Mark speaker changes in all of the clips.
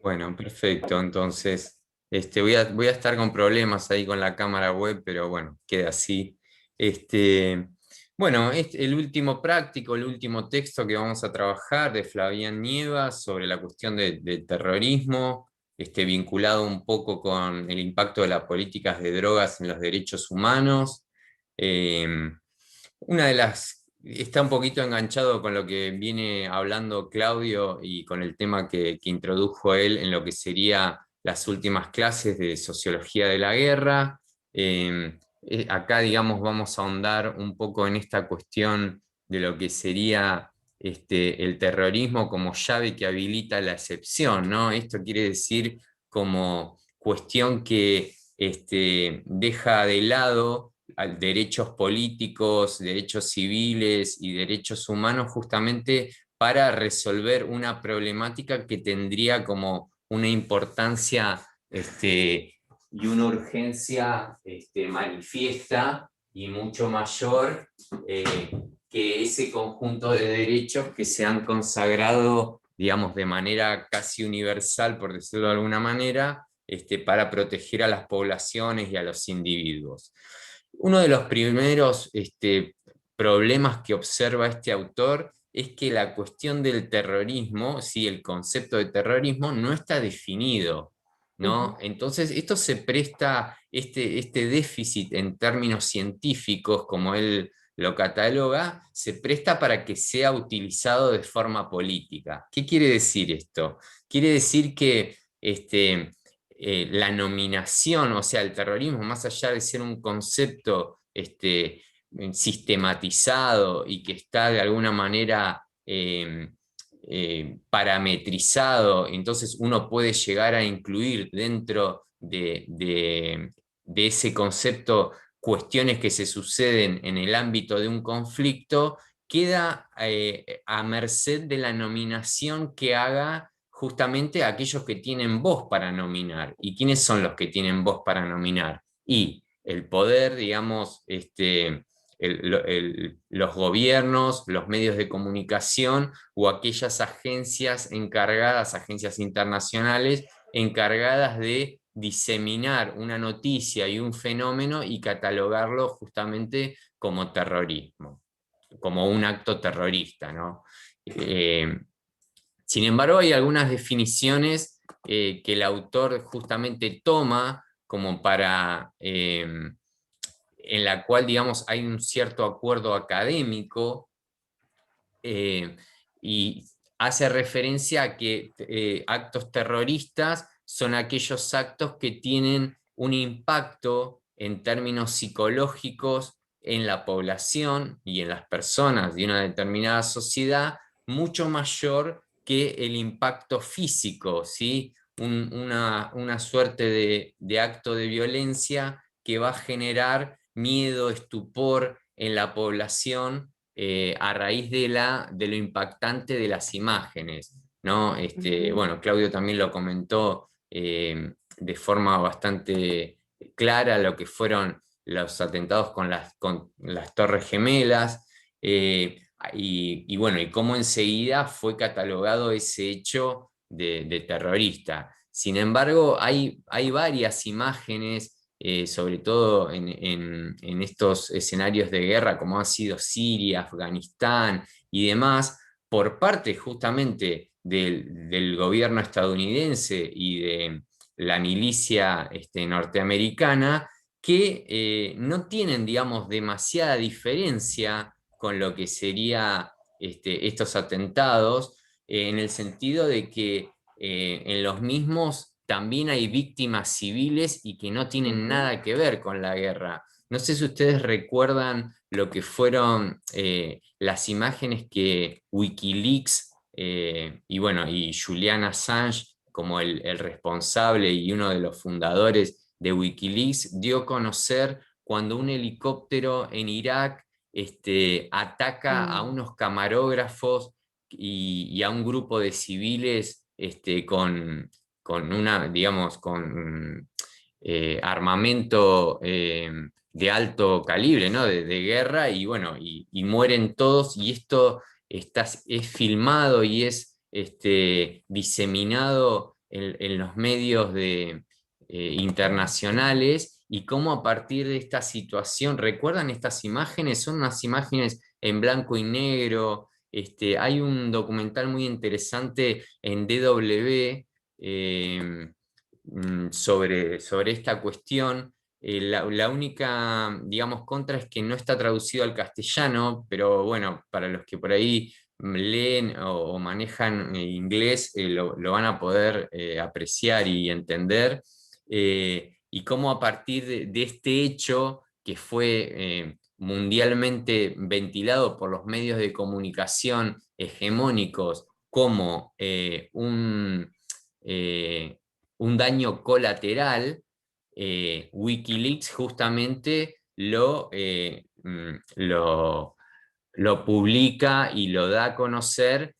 Speaker 1: Bueno, perfecto. Entonces, voy a estar con problemas ahí con la cámara web, pero bueno, queda así. Este, bueno, el último práctico, el último texto que vamos a trabajar de Flavián Nievas sobre la cuestión del terrorismo, vinculado un poco con el impacto de las políticas de drogas en los derechos humanos. Eh, una de las Está un poquito enganchado con lo que viene hablando Claudio y con el tema que introdujo él en lo que sería las últimas clases de sociología de la guerra. Acá, digamos, vamos a ahondar un poco en esta cuestión de lo que sería el terrorismo como llave que habilita la excepción, ¿no? Esto quiere decir como cuestión que deja de lado derechos políticos, derechos civiles y derechos humanos justamente para resolver una problemática que tendría como una importancia y una urgencia manifiesta y mucho mayor que ese conjunto de derechos que se han consagrado, digamos, de manera casi universal, por decirlo de alguna manera, para proteger a las poblaciones y a los individuos. Uno de los primeros problemas que observa este autor es que la cuestión del terrorismo, sí, el concepto de terrorismo no está definido, ¿no?
Speaker 2: Ujú.
Speaker 1: Entonces, esto se presta, este déficit en términos científicos, como él lo cataloga, se presta para que sea utilizado de forma política. ¿Qué quiere decir esto? Quiere decir que la nominación, o sea, el terrorismo, más allá de ser un concepto sistematizado y que está de alguna manera parametrizado, entonces uno puede llegar a incluir dentro de ese concepto cuestiones que se suceden en el ámbito de un conflicto, queda a merced de la nominación que haga justamente aquellos que tienen voz para nominar. ¿Y quiénes son los que tienen voz para nominar? Y el poder, digamos, los gobiernos, los medios de comunicación o aquellas agencias encargadas, agencias internacionales, encargadas de diseminar una noticia y un fenómeno y catalogarlo justamente como terrorismo, como un acto terrorista, ¿no? Sin embargo, hay algunas definiciones que el autor justamente toma como en la cual, digamos, hay un cierto acuerdo académico eh, y hace referencia a que actos terroristas son aquellos actos que tienen un impacto en términos psicológicos en la población y en las personas de una determinada sociedad mucho mayor que el impacto físico, ¿sí? Una suerte de acto de violencia que va a generar miedo, estupor en la población a raíz de lo impactante de las imágenes, ¿no?
Speaker 2: Ujú.
Speaker 1: Bueno, Claudio también lo comentó de forma bastante clara lo que fueron los atentados con las Torres Gemelas, bueno, y cómo enseguida fue catalogado ese hecho de terrorista. Sin embargo, hay varias imágenes sobre todo en estos escenarios de guerra como ha sido Siria, Afganistán y demás, por parte justamente del gobierno estadounidense y de la milicia norteamericana, que no tienen, digamos, demasiada diferencia con lo que sería estos atentados, en el sentido de que en los mismos también hay víctimas civiles y que no tienen
Speaker 2: Ujú.
Speaker 1: nada que ver con la guerra. No sé si ustedes recuerdan lo que fueron las imágenes que Wikileaks y bueno, y Julian Assange como el responsable y uno de los fundadores de Wikileaks dio a conocer cuando un helicóptero en Irak ataca a
Speaker 2: Mm.
Speaker 1: unos camarógrafos y a un grupo de civiles digamos, con armamento de alto calibre, ¿no? De guerra, y bueno, y mueren todos, y esto es filmado y es diseminado en los medios internacionales, y cómo a partir de esta situación, ¿recuerdan estas imágenes? Son unas imágenes en blanco y negro. Hay un documental muy interesante en DW sobre esta cuestión. La única, digamos, contra es que no está traducido al castellano, pero bueno, para los que por ahí leen o manejan inglés, lo van a poder apreciar y entender. Y cómo a partir de este hecho que fue mundialmente ventilado por los medios de comunicación hegemónicos como eh, un daño colateral, Wikileaks justamente lo publica y lo da a conocer,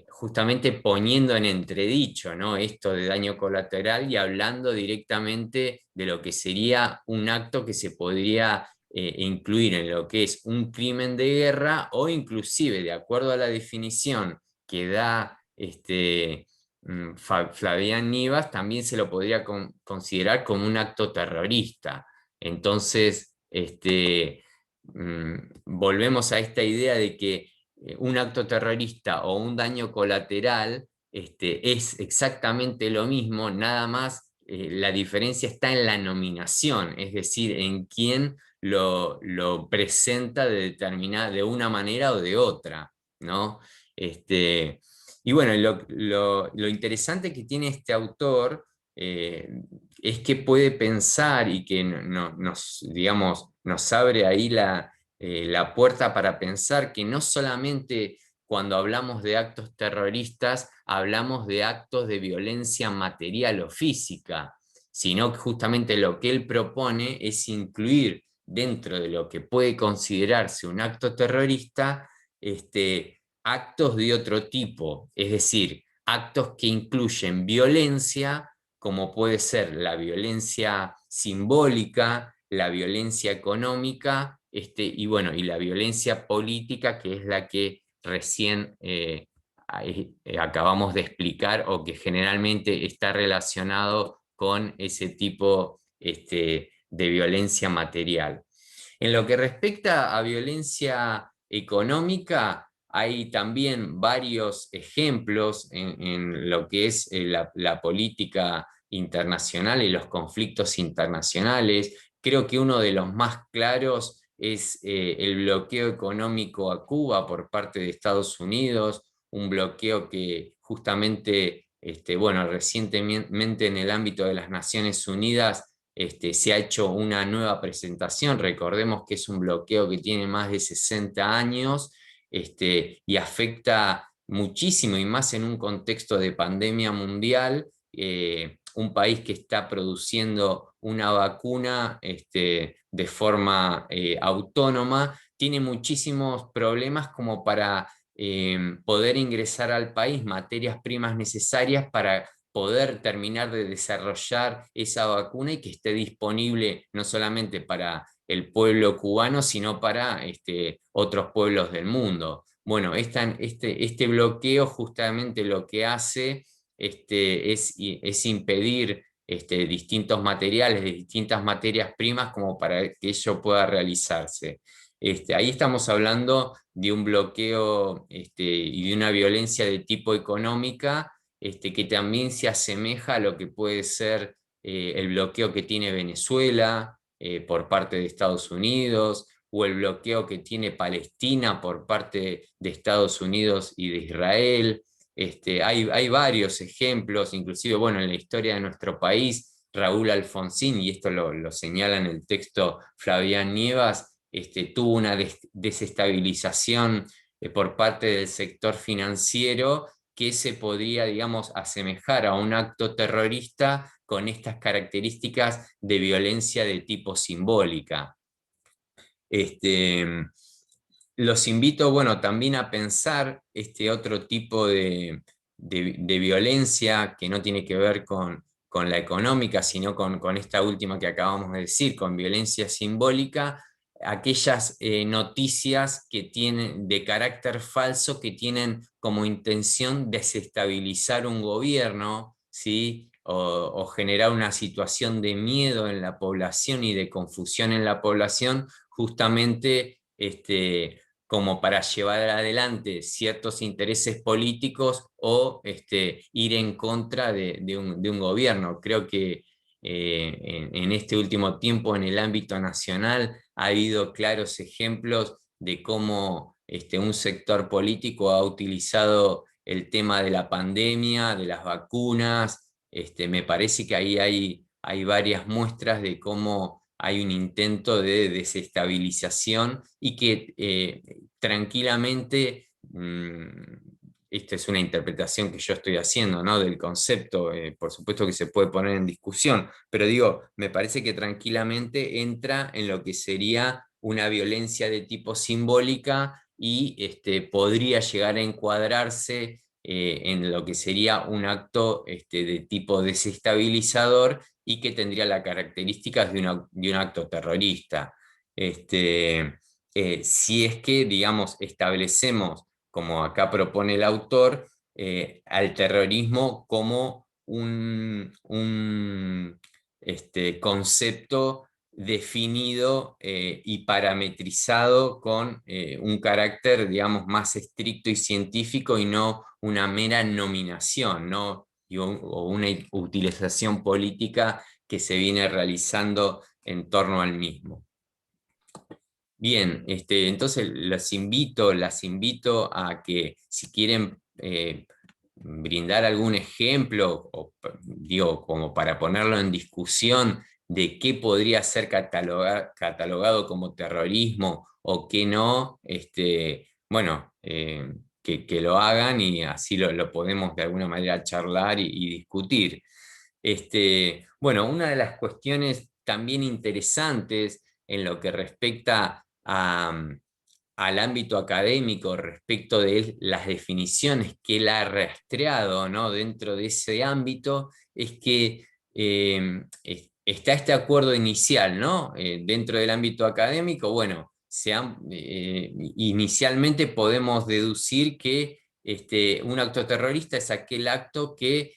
Speaker 1: justamente poniendo en entredicho, ¿no?, esto de daño colateral, y hablando directamente de lo que sería un acto que se podría incluir en lo que es un crimen de guerra, o inclusive, de acuerdo a la definición que da Flavián Nivas, también se lo podría considerar como un acto terrorista. Entonces, volvemos a esta idea de que un acto terrorista o un daño colateral es exactamente lo mismo, nada más la diferencia está en la nominación, es decir, en quién lo presenta de una manera o de otra, ¿no? Y bueno, lo interesante que tiene este autor eh, es que puede pensar, y que digamos, nos abre ahí la puerta para pensar que no solamente cuando hablamos de actos terroristas hablamos de actos de violencia material o física, sino que justamente lo que él propone es incluir dentro de lo que puede considerarse un acto terrorista, actos de otro tipo, es decir, actos que incluyen violencia, como puede ser la violencia simbólica, la violencia económica, y bueno, y la violencia política, que es la que recién acabamos de explicar, o que generalmente está relacionado con ese tipo de violencia material. En lo que respecta a violencia económica, hay también varios ejemplos en lo que es la política internacional y los conflictos internacionales. Creo que uno de los más claros es el bloqueo económico a Cuba por parte de Estados Unidos, un bloqueo que justamente, bueno, recientemente en el ámbito de las Naciones Unidas se ha hecho una nueva presentación. Recordemos que es un bloqueo que tiene más de 60 años, y afecta muchísimo, y más en un contexto de pandemia mundial. Un país que está produciendo una vacuna de forma autónoma, tiene muchísimos problemas como para poder ingresar al país materias primas necesarias para poder terminar de desarrollar esa vacuna, y que esté disponible no solamente para el pueblo cubano, sino para otros pueblos del mundo. Bueno, este bloqueo justamente lo que hace es impedir distintos materiales, de distintas materias primas, como para que ello pueda realizarse. Ahí estamos hablando de un bloqueo y de una violencia de tipo económica, que también se asemeja a lo que puede ser el bloqueo que tiene Venezuela por parte de Estados Unidos, o el bloqueo que tiene Palestina por parte de Estados Unidos y de Israel. Hay varios ejemplos, inclusive, bueno, en la historia de nuestro país, Raúl Alfonsín, y esto lo señala en el texto Flavián Nievas, tuvo una desestabilización por parte del sector financiero, que se podría, digamos, asemejar a un acto terrorista con estas características de violencia de tipo simbólica. Este, los invito, bueno, también a pensar este otro tipo de violencia, que no tiene que ver con la económica, sino con esta última que acabamos de decir, con violencia simbólica, aquellas noticias que tienen de carácter falso, que tienen como intención desestabilizar un gobierno, ¿sí? O generar una situación de miedo en la población y de confusión en la población, justamente como para llevar adelante ciertos intereses políticos o ir en contra de un gobierno. Creo que en este último tiempo en el ámbito nacional ha habido claros ejemplos de cómo un sector político ha utilizado el tema de la pandemia, de las vacunas. Me parece que ahí hay varias muestras de cómo hay un intento de desestabilización y que tranquilamente, esta es una interpretación que yo estoy haciendo, ¿no? Del concepto, por supuesto que se puede poner en discusión, pero digo, me parece que tranquilamente entra en lo que sería una violencia de tipo simbólica y podría llegar a encuadrarse en lo que sería un acto de tipo desestabilizador y que tendría las características de un acto terrorista. Si es que, digamos, establecemos, como acá propone el autor, al terrorismo como un concepto definido y parametrizado con un carácter, digamos, más estricto y científico y no una mera nominación, ¿no? O una utilización política que se viene realizando en torno al mismo. Bien, entonces las invito a que si quieren brindar algún ejemplo, o digo, como para ponerlo en discusión, de qué podría ser catalogado como terrorismo o qué no, bueno, que lo hagan y así lo podemos de alguna manera charlar y discutir. Bueno, una de las cuestiones también interesantes en lo que respecta al ámbito académico, respecto de las definiciones que él ha rastreado, ¿no? Dentro de ese ámbito, es que está este acuerdo inicial, ¿no? Dentro del ámbito académico, bueno, inicialmente podemos deducir que un acto terrorista es aquel acto que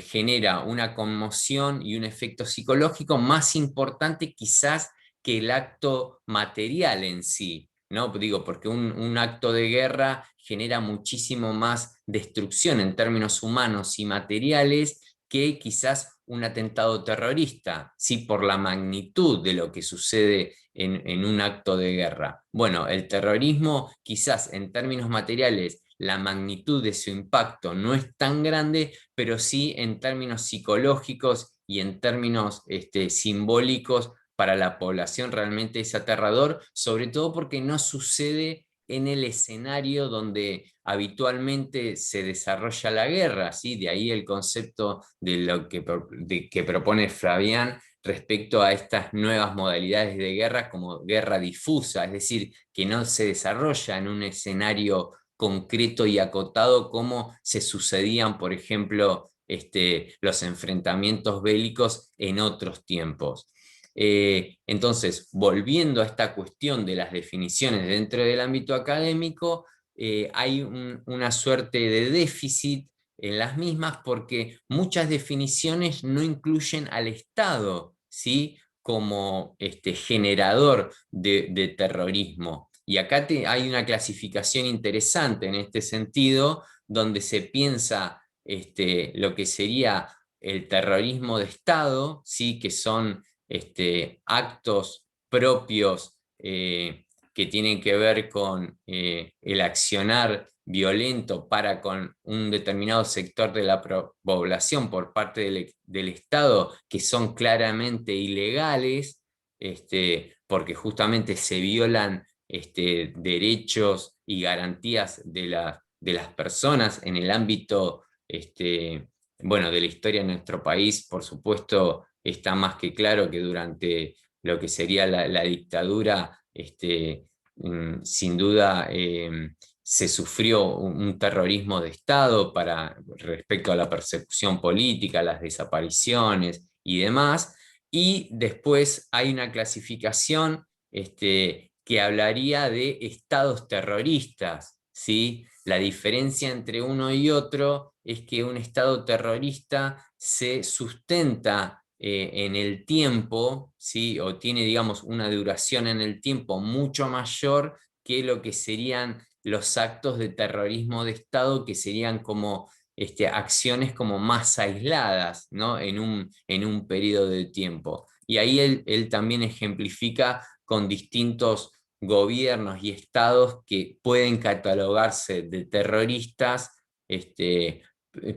Speaker 1: genera una conmoción y un efecto psicológico más importante quizás que el acto material en sí, ¿no? Digo, porque un acto de guerra genera muchísimo más destrucción en términos humanos y materiales que quizás un atentado terrorista, sí, por la magnitud de lo que sucede en un acto de guerra. Bueno, el terrorismo quizás en términos materiales la magnitud de su impacto no es tan grande, pero sí en términos psicológicos y en términos simbólicos para la población realmente es aterrador, sobre todo porque no sucede en el escenario donde habitualmente se desarrolla la guerra, ¿sí? De ahí el concepto de lo que propone Fabián respecto a estas nuevas modalidades de guerra como guerra difusa, es decir, que no se desarrolla en un escenario concreto y acotado como se sucedían, por ejemplo, los enfrentamientos bélicos en otros tiempos. Entonces, volviendo a esta cuestión de las definiciones dentro del ámbito académico, hay una suerte de déficit en las mismas porque muchas definiciones no incluyen al Estado, ¿sí? Como generador de terrorismo. Y acá hay una clasificación interesante en este sentido, donde se piensa lo que sería el terrorismo de Estado, ¿sí? Que son actos propios que tienen que ver con el accionar violento para con un determinado sector de la población por parte del Estado, que son claramente ilegales, porque justamente se violan derechos y garantías de las personas en el ámbito bueno, de la historia de nuestro país. Por supuesto, está más que claro que durante lo que sería la dictadura, sin duda se sufrió un terrorismo de Estado respecto a la persecución política, las desapariciones y demás. Y después hay una clasificación que hablaría de estados terroristas, ¿sí? La diferencia entre uno y otro es que un Estado terrorista se sustenta en el tiempo, ¿sí? O tiene, digamos, una duración en el tiempo mucho mayor que lo que serían los actos de terrorismo de Estado, que serían como acciones como más aisladas, ¿no? En un periodo de tiempo. Y ahí él también ejemplifica con distintos gobiernos y estados que pueden catalogarse de terroristas,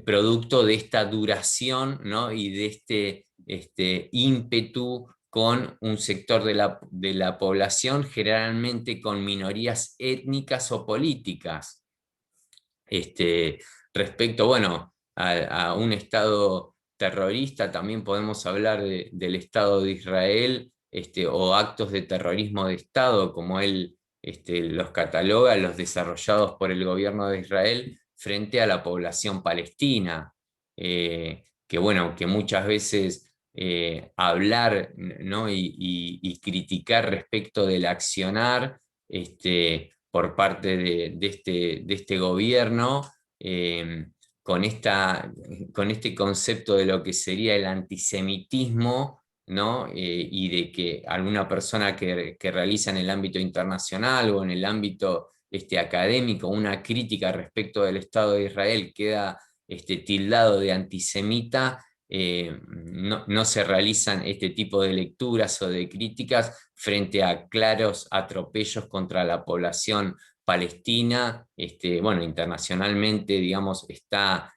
Speaker 1: producto de esta duración, ¿no? Y de ímpetu con un sector de la población, generalmente con minorías étnicas o políticas. Este, respecto, bueno, a un Estado terrorista, también podemos hablar del Estado de Israel, o actos de terrorismo de Estado, como él los cataloga, los desarrollados por el gobierno de Israel frente a la población palestina, que bueno, que muchas veces hablar, ¿no? y criticar respecto del accionar, por parte de este gobierno, eh, con, con este concepto de lo que sería el antisemitismo, ¿no? Y de que alguna persona que realiza en el ámbito internacional o en el ámbito académico una crítica respecto del Estado de Israel queda tildado de antisemita. No se realizan este tipo de lecturas o de críticas frente a claros atropellos contra la población palestina. Bueno, internacionalmente, digamos, está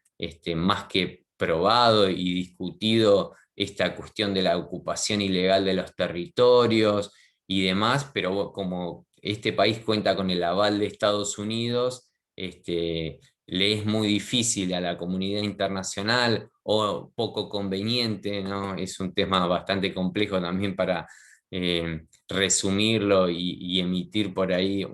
Speaker 1: más que probado y discutido esta cuestión de la ocupación ilegal de los territorios y demás, pero como este país cuenta con el aval de Estados Unidos, le es muy difícil a la comunidad internacional o poco conveniente, ¿no? Es un tema bastante complejo también para resumirlo y emitir por ahí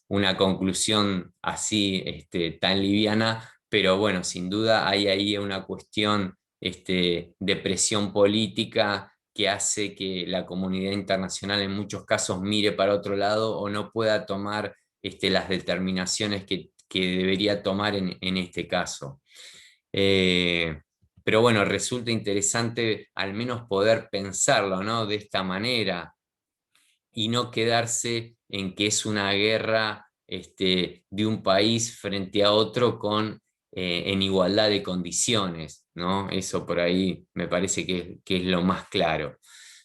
Speaker 1: una conclusión así tan liviana, pero bueno, sin duda hay ahí una cuestión de presión política que hace que la comunidad internacional en muchos casos mire para otro lado o no pueda tomar las determinaciones que debería tomar en este caso. Eh, pero bueno, resulta interesante al menos poder pensarlo, ¿no? De esta manera y no quedarse en que es una guerra de un país frente a otro en igualdad de condiciones, ¿no? Eso por ahí me parece que es lo más claro.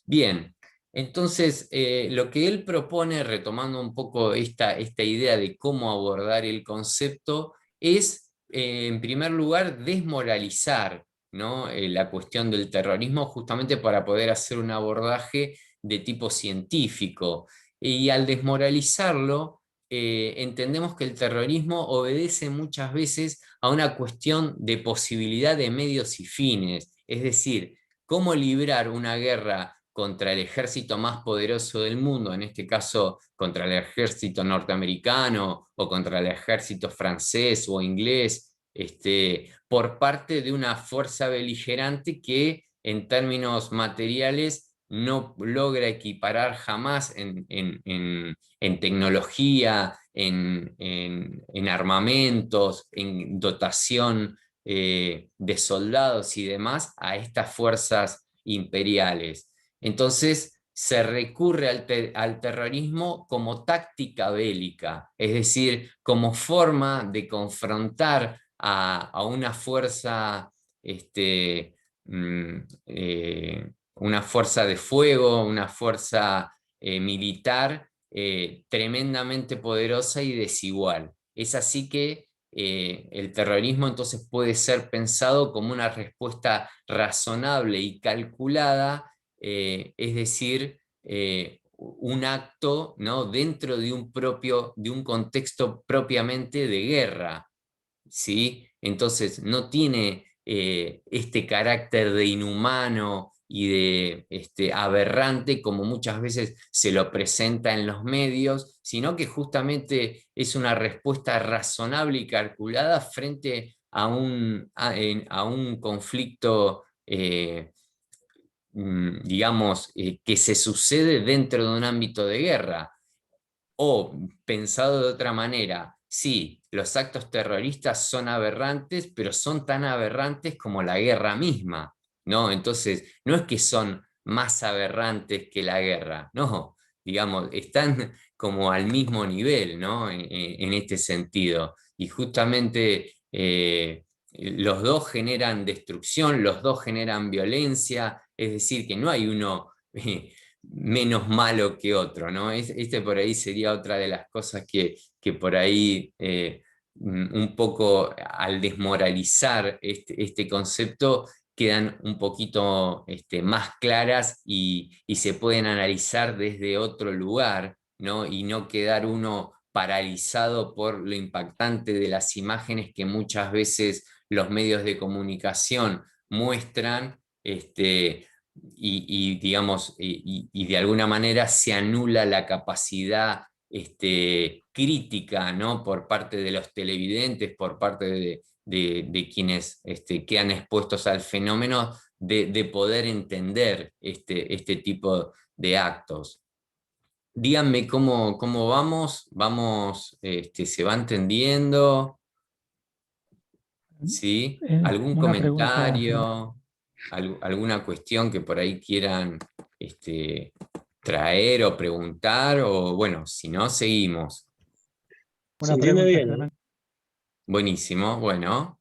Speaker 1: Bien, entonces lo que él propone, retomando un poco esta idea de cómo abordar el concepto, es en primer lugar desmoralizar, ¿no? La cuestión del terrorismo justamente para poder hacer un abordaje de tipo científico. Y al desmoralizarlo, entendemos que el terrorismo obedece muchas veces a una cuestión de posibilidad de medios y fines, es decir, cómo librar una guerra contra el ejército más poderoso del mundo, en este caso contra el ejército norteamericano o contra el ejército francés o inglés, por parte de una fuerza beligerante que en términos materiales no logra equiparar jamás en tecnología, en armamentos, en dotación de soldados y demás a estas fuerzas imperiales. Entonces se recurre al terrorismo como táctica bélica, es decir, como forma de confrontar a una fuerza mm, eh, una fuerza de fuego, una fuerza militar tremendamente poderosa y desigual. Es así que el terrorismo entonces puede ser pensado como una respuesta razonable y calculada, es decir, un acto, ¿no? Dentro de un contexto propiamente de guerra, ¿sí? Entonces no tiene este carácter de inhumano y de aberrante como muchas veces se lo presenta en los medios, sino que justamente es una respuesta razonable y calculada frente a un conflicto, digamos, que se sucede dentro de un ámbito de guerra. O, pensado de otra manera, sí, los actos terroristas son aberrantes, pero son tan aberrantes como la guerra misma, ¿no? Entonces, no es que son más aberrantes que la guerra, no, digamos, están como al mismo nivel, ¿no? En este sentido. Y justamente los dos generan destrucción, los dos generan violencia, es decir, que no hay uno menos malo que otro, ¿no? Este por ahí sería otra de las cosas que por ahí un poco al desmoralizar este concepto quedan un poquito más claras y se pueden analizar desde otro lugar, ¿no? Y no quedar uno paralizado por lo impactante de las imágenes que muchas veces los medios de comunicación muestran, digamos, y de alguna manera se anula la capacidad crítica, ¿no? Por parte de los televidentes, por parte de quienes quedan expuestos al fenómeno, de poder entender este tipo de actos. Díganme cómo vamos, se va entendiendo, ¿sí? ¿Algún
Speaker 2: Una pregunta,
Speaker 1: comentario, alguna cuestión que por ahí quieran este, traer o preguntar? O bueno, si no, seguimos.
Speaker 3: Se
Speaker 2: una
Speaker 3: entiende
Speaker 2: pregunta,
Speaker 3: bien, ¿no?
Speaker 2: Germán.
Speaker 1: Buenísimo, bueno.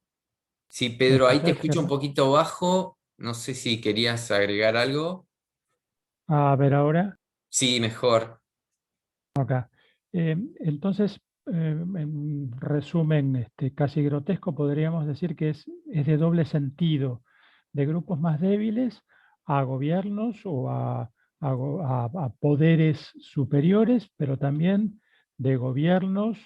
Speaker 1: Sí,
Speaker 2: ¿Me
Speaker 1: Pedro, ahí te
Speaker 2: escuchás,
Speaker 1: escucho un
Speaker 2: Germán?
Speaker 1: poquito bajo. No sé si querías agregar algo.
Speaker 2: A ver ahora.
Speaker 1: Sí, mejor.
Speaker 2: Entonces, en resumen casi grotesco, podríamos decir que es de doble sentido, de grupos más débiles a gobiernos o a poderes superiores, pero también de gobiernos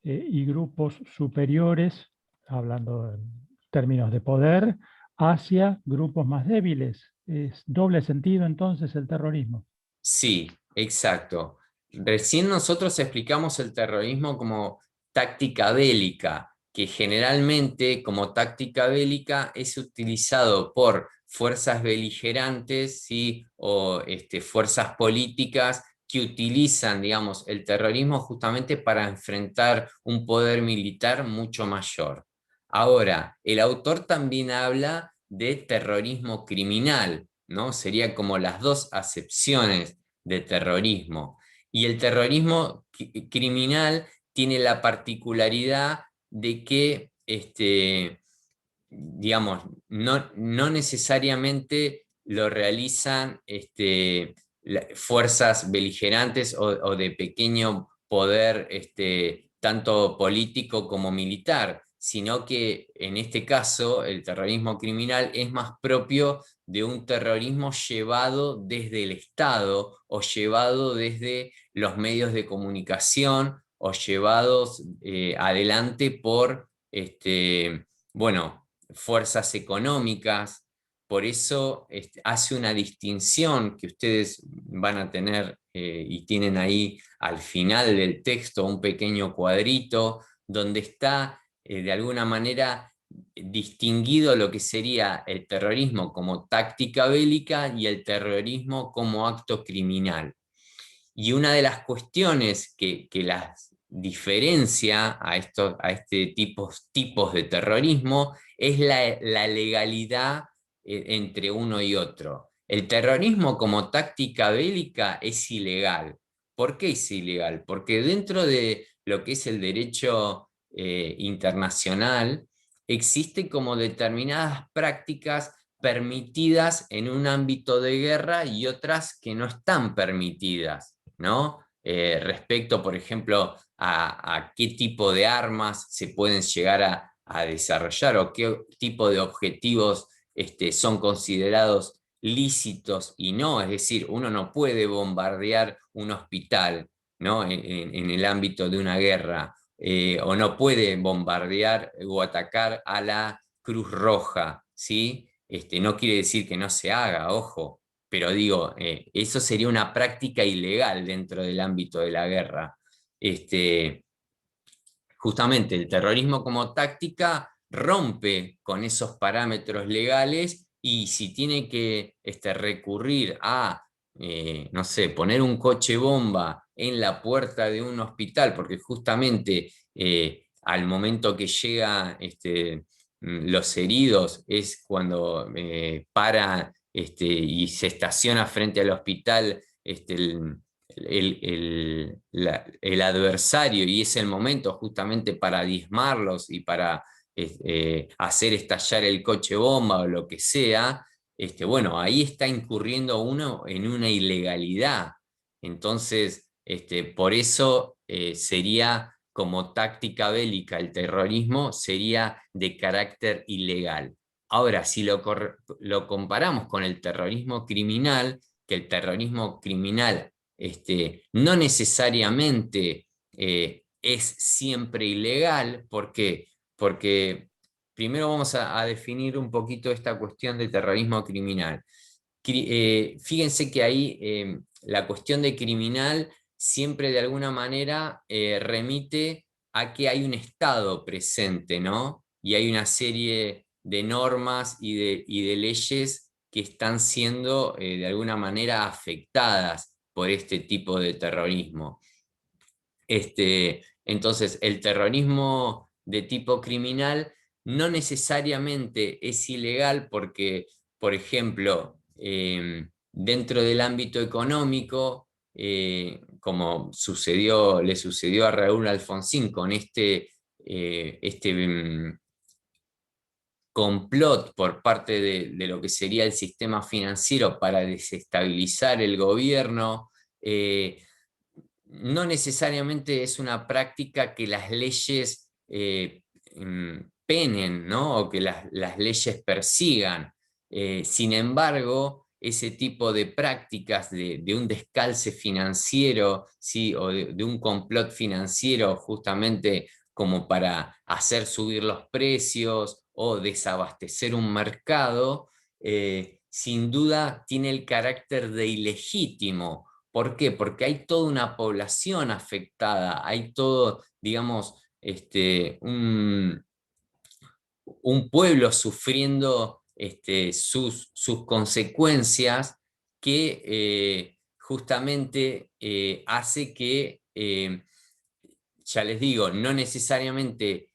Speaker 2: y grupos superiores, hablando en términos de poder, hacia grupos más débiles. Es doble sentido entonces el terrorismo.
Speaker 1: Sí, exacto. Recién nosotros explicamos el terrorismo como táctica bélica, que generalmente como táctica bélica es utilizado por fuerzas beligerantes, ¿sí? O fuerzas políticas que utilizan, digamos, el terrorismo justamente para enfrentar un poder militar mucho mayor. Ahora, el autor también habla de terrorismo criminal, ¿no? Sería como las dos acepciones de terrorismo. Y el terrorismo criminal tiene la particularidad de que, digamos, no necesariamente lo realizan fuerzas beligerantes o de pequeño poder, tanto político como militar, sino que en este caso el terrorismo criminal es más propio de un terrorismo llevado desde el Estado o llevado desde los medios de comunicación o llevados adelante por, bueno, fuerzas económicas. Por eso hace una distinción que ustedes van a tener y tienen ahí al final del texto un pequeño cuadrito donde está de alguna manera distinguido lo que sería el terrorismo como táctica bélica y el terrorismo como acto criminal. Y una de las cuestiones que las diferencia a este tipos de terrorismo es la legalidad entre uno y otro. El terrorismo como táctica bélica es ilegal. ¿Por qué es ilegal? Porque dentro de lo que es el derecho internacional existe como determinadas prácticas permitidas en un ámbito de guerra y otras que no están permitidas, ¿no? Respecto, por ejemplo, a qué tipo de armas se pueden llegar a desarrollar o qué tipo de objetivos son considerados lícitos y no, es decir, uno no puede bombardear un hospital, ¿no? En el ámbito de una guerra, o no puede bombardear o atacar a la Cruz Roja, ¿sí? No quiere decir que no se haga, ojo, pero digo, eso sería una práctica ilegal dentro del ámbito de la guerra. Este, Justamente el terrorismo como táctica rompe con esos parámetros legales y si tiene que recurrir a, no sé, poner un coche bomba en la puerta de un hospital, porque justamente al momento que llega los heridos, es cuando para y se estaciona frente al hospital el adversario, y es el momento justamente para diezmarlos y para hacer estallar el coche bomba o lo que sea. Bueno, ahí está incurriendo uno en una ilegalidad. Entonces, por eso sería como táctica bélica, el terrorismo sería de carácter ilegal. Ahora, si lo comparamos con el terrorismo criminal, que el terrorismo criminal no necesariamente es siempre ilegal. ¿Por qué? Porque primero vamos a definir un poquito esta cuestión de terrorismo criminal. Fíjense que ahí la cuestión de criminal siempre de alguna manera remite a que hay un Estado presente, ¿no? Y hay una serie de normas y de leyes que están siendo de alguna manera afectadas por este tipo de terrorismo. Entonces, el terrorismo de tipo criminal no necesariamente es ilegal porque, por ejemplo, dentro del ámbito económico, como le sucedió a Raúl Alfonsín con complot por parte de lo que sería el sistema financiero para desestabilizar el gobierno. No necesariamente es una práctica que las leyes penen, ¿no? O que las leyes persigan. Sin embargo, ese tipo de prácticas de un descalce financiero, ¿sí? O de un complot financiero justamente como para hacer subir los precios o desabastecer un mercado, sin duda tiene el carácter de ilegítimo. ¿Por qué? Porque hay toda una población afectada, hay todo, digamos, un pueblo sufriendo sus consecuencias que justamente hace que, ya les digo, no necesariamente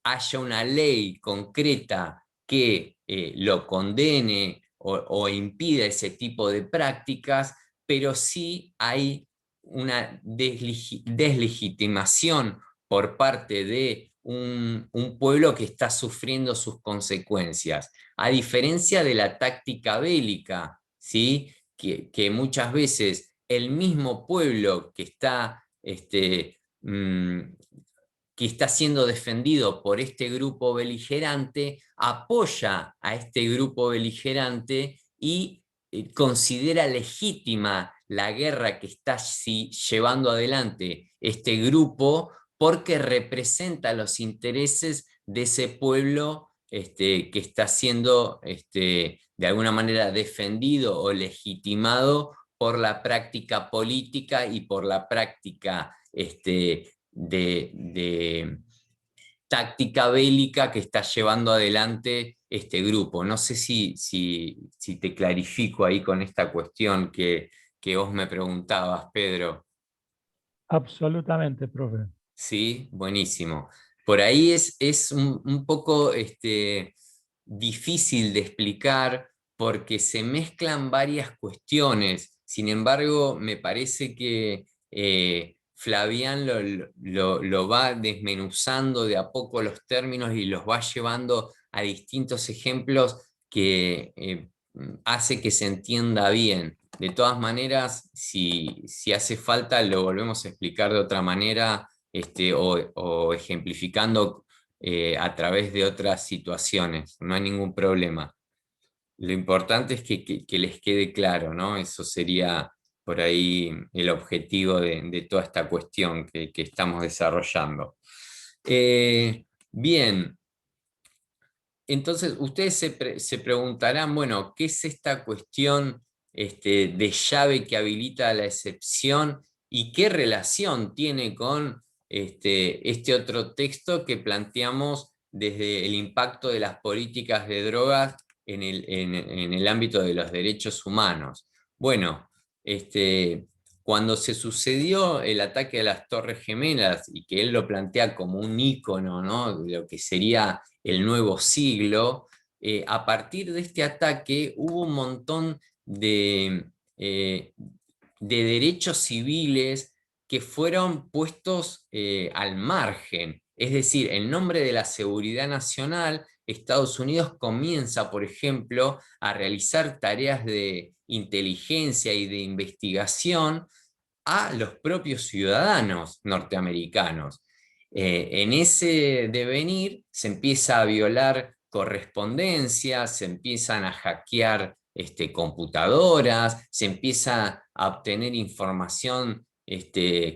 Speaker 1: haya una ley concreta que lo condene o impida ese tipo de prácticas, pero sí hay una deslegitimación por parte de un pueblo que está sufriendo sus consecuencias. A diferencia de la táctica bélica, ¿sí? Que muchas veces el mismo pueblo que está siendo defendido por este grupo beligerante, apoya a este grupo beligerante y considera legítima la guerra que está llevando adelante este grupo porque representa los intereses de ese pueblo que está siendo de alguna manera defendido o legitimado por la práctica política y por la práctica de táctica bélica que está llevando adelante este grupo. No sé si te clarifico ahí con esta cuestión que vos me preguntabas, Pedro.
Speaker 2: Absolutamente, profe.
Speaker 1: Sí, buenísimo. Por ahí es un poco difícil de explicar porque se mezclan varias cuestiones. Sin embargo, me parece que Flavián lo va desmenuzando de a poco los términos y los va llevando a distintos ejemplos que hace que se entienda bien. De todas maneras, si hace falta, lo volvemos a explicar de otra manera o ejemplificando a través de otras situaciones. No hay ningún problema. Lo importante es que les quede claro, ¿no? Eso sería por ahí el objetivo de toda esta cuestión que estamos desarrollando. Bien, entonces ustedes se preguntarán, bueno, ¿qué es esta cuestión de llave que habilita la excepción y qué relación tiene con este otro texto que planteamos desde el impacto de las políticas de drogas en el ámbito de los derechos humanos? Bueno, cuando se sucedió el ataque a las Torres Gemelas, y que él lo plantea como un ícono, ¿no?, de lo que sería el nuevo siglo, a partir de este ataque hubo un montón de derechos civiles que fueron puestos al margen. Es decir, en nombre de la seguridad nacional, Estados Unidos comienza, por ejemplo, a realizar tareas de inteligencia y de investigación a los propios ciudadanos norteamericanos. En ese devenir se empieza a violar correspondencia, se empiezan a hackear computadoras, se empieza a obtener información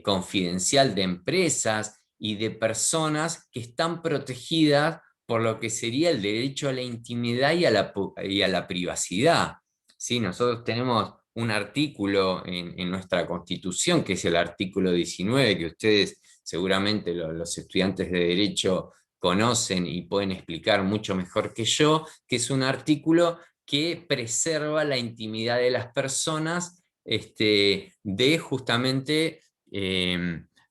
Speaker 1: confidencial de empresas y de personas que están protegidas por lo que sería el derecho a la intimidad y a la privacidad. ¿Sí? Nosotros tenemos un artículo en nuestra Constitución, que es el artículo 19, que ustedes seguramente los estudiantes de Derecho conocen y pueden explicar mucho mejor que yo, que es un artículo que preserva la intimidad de las personas de justamente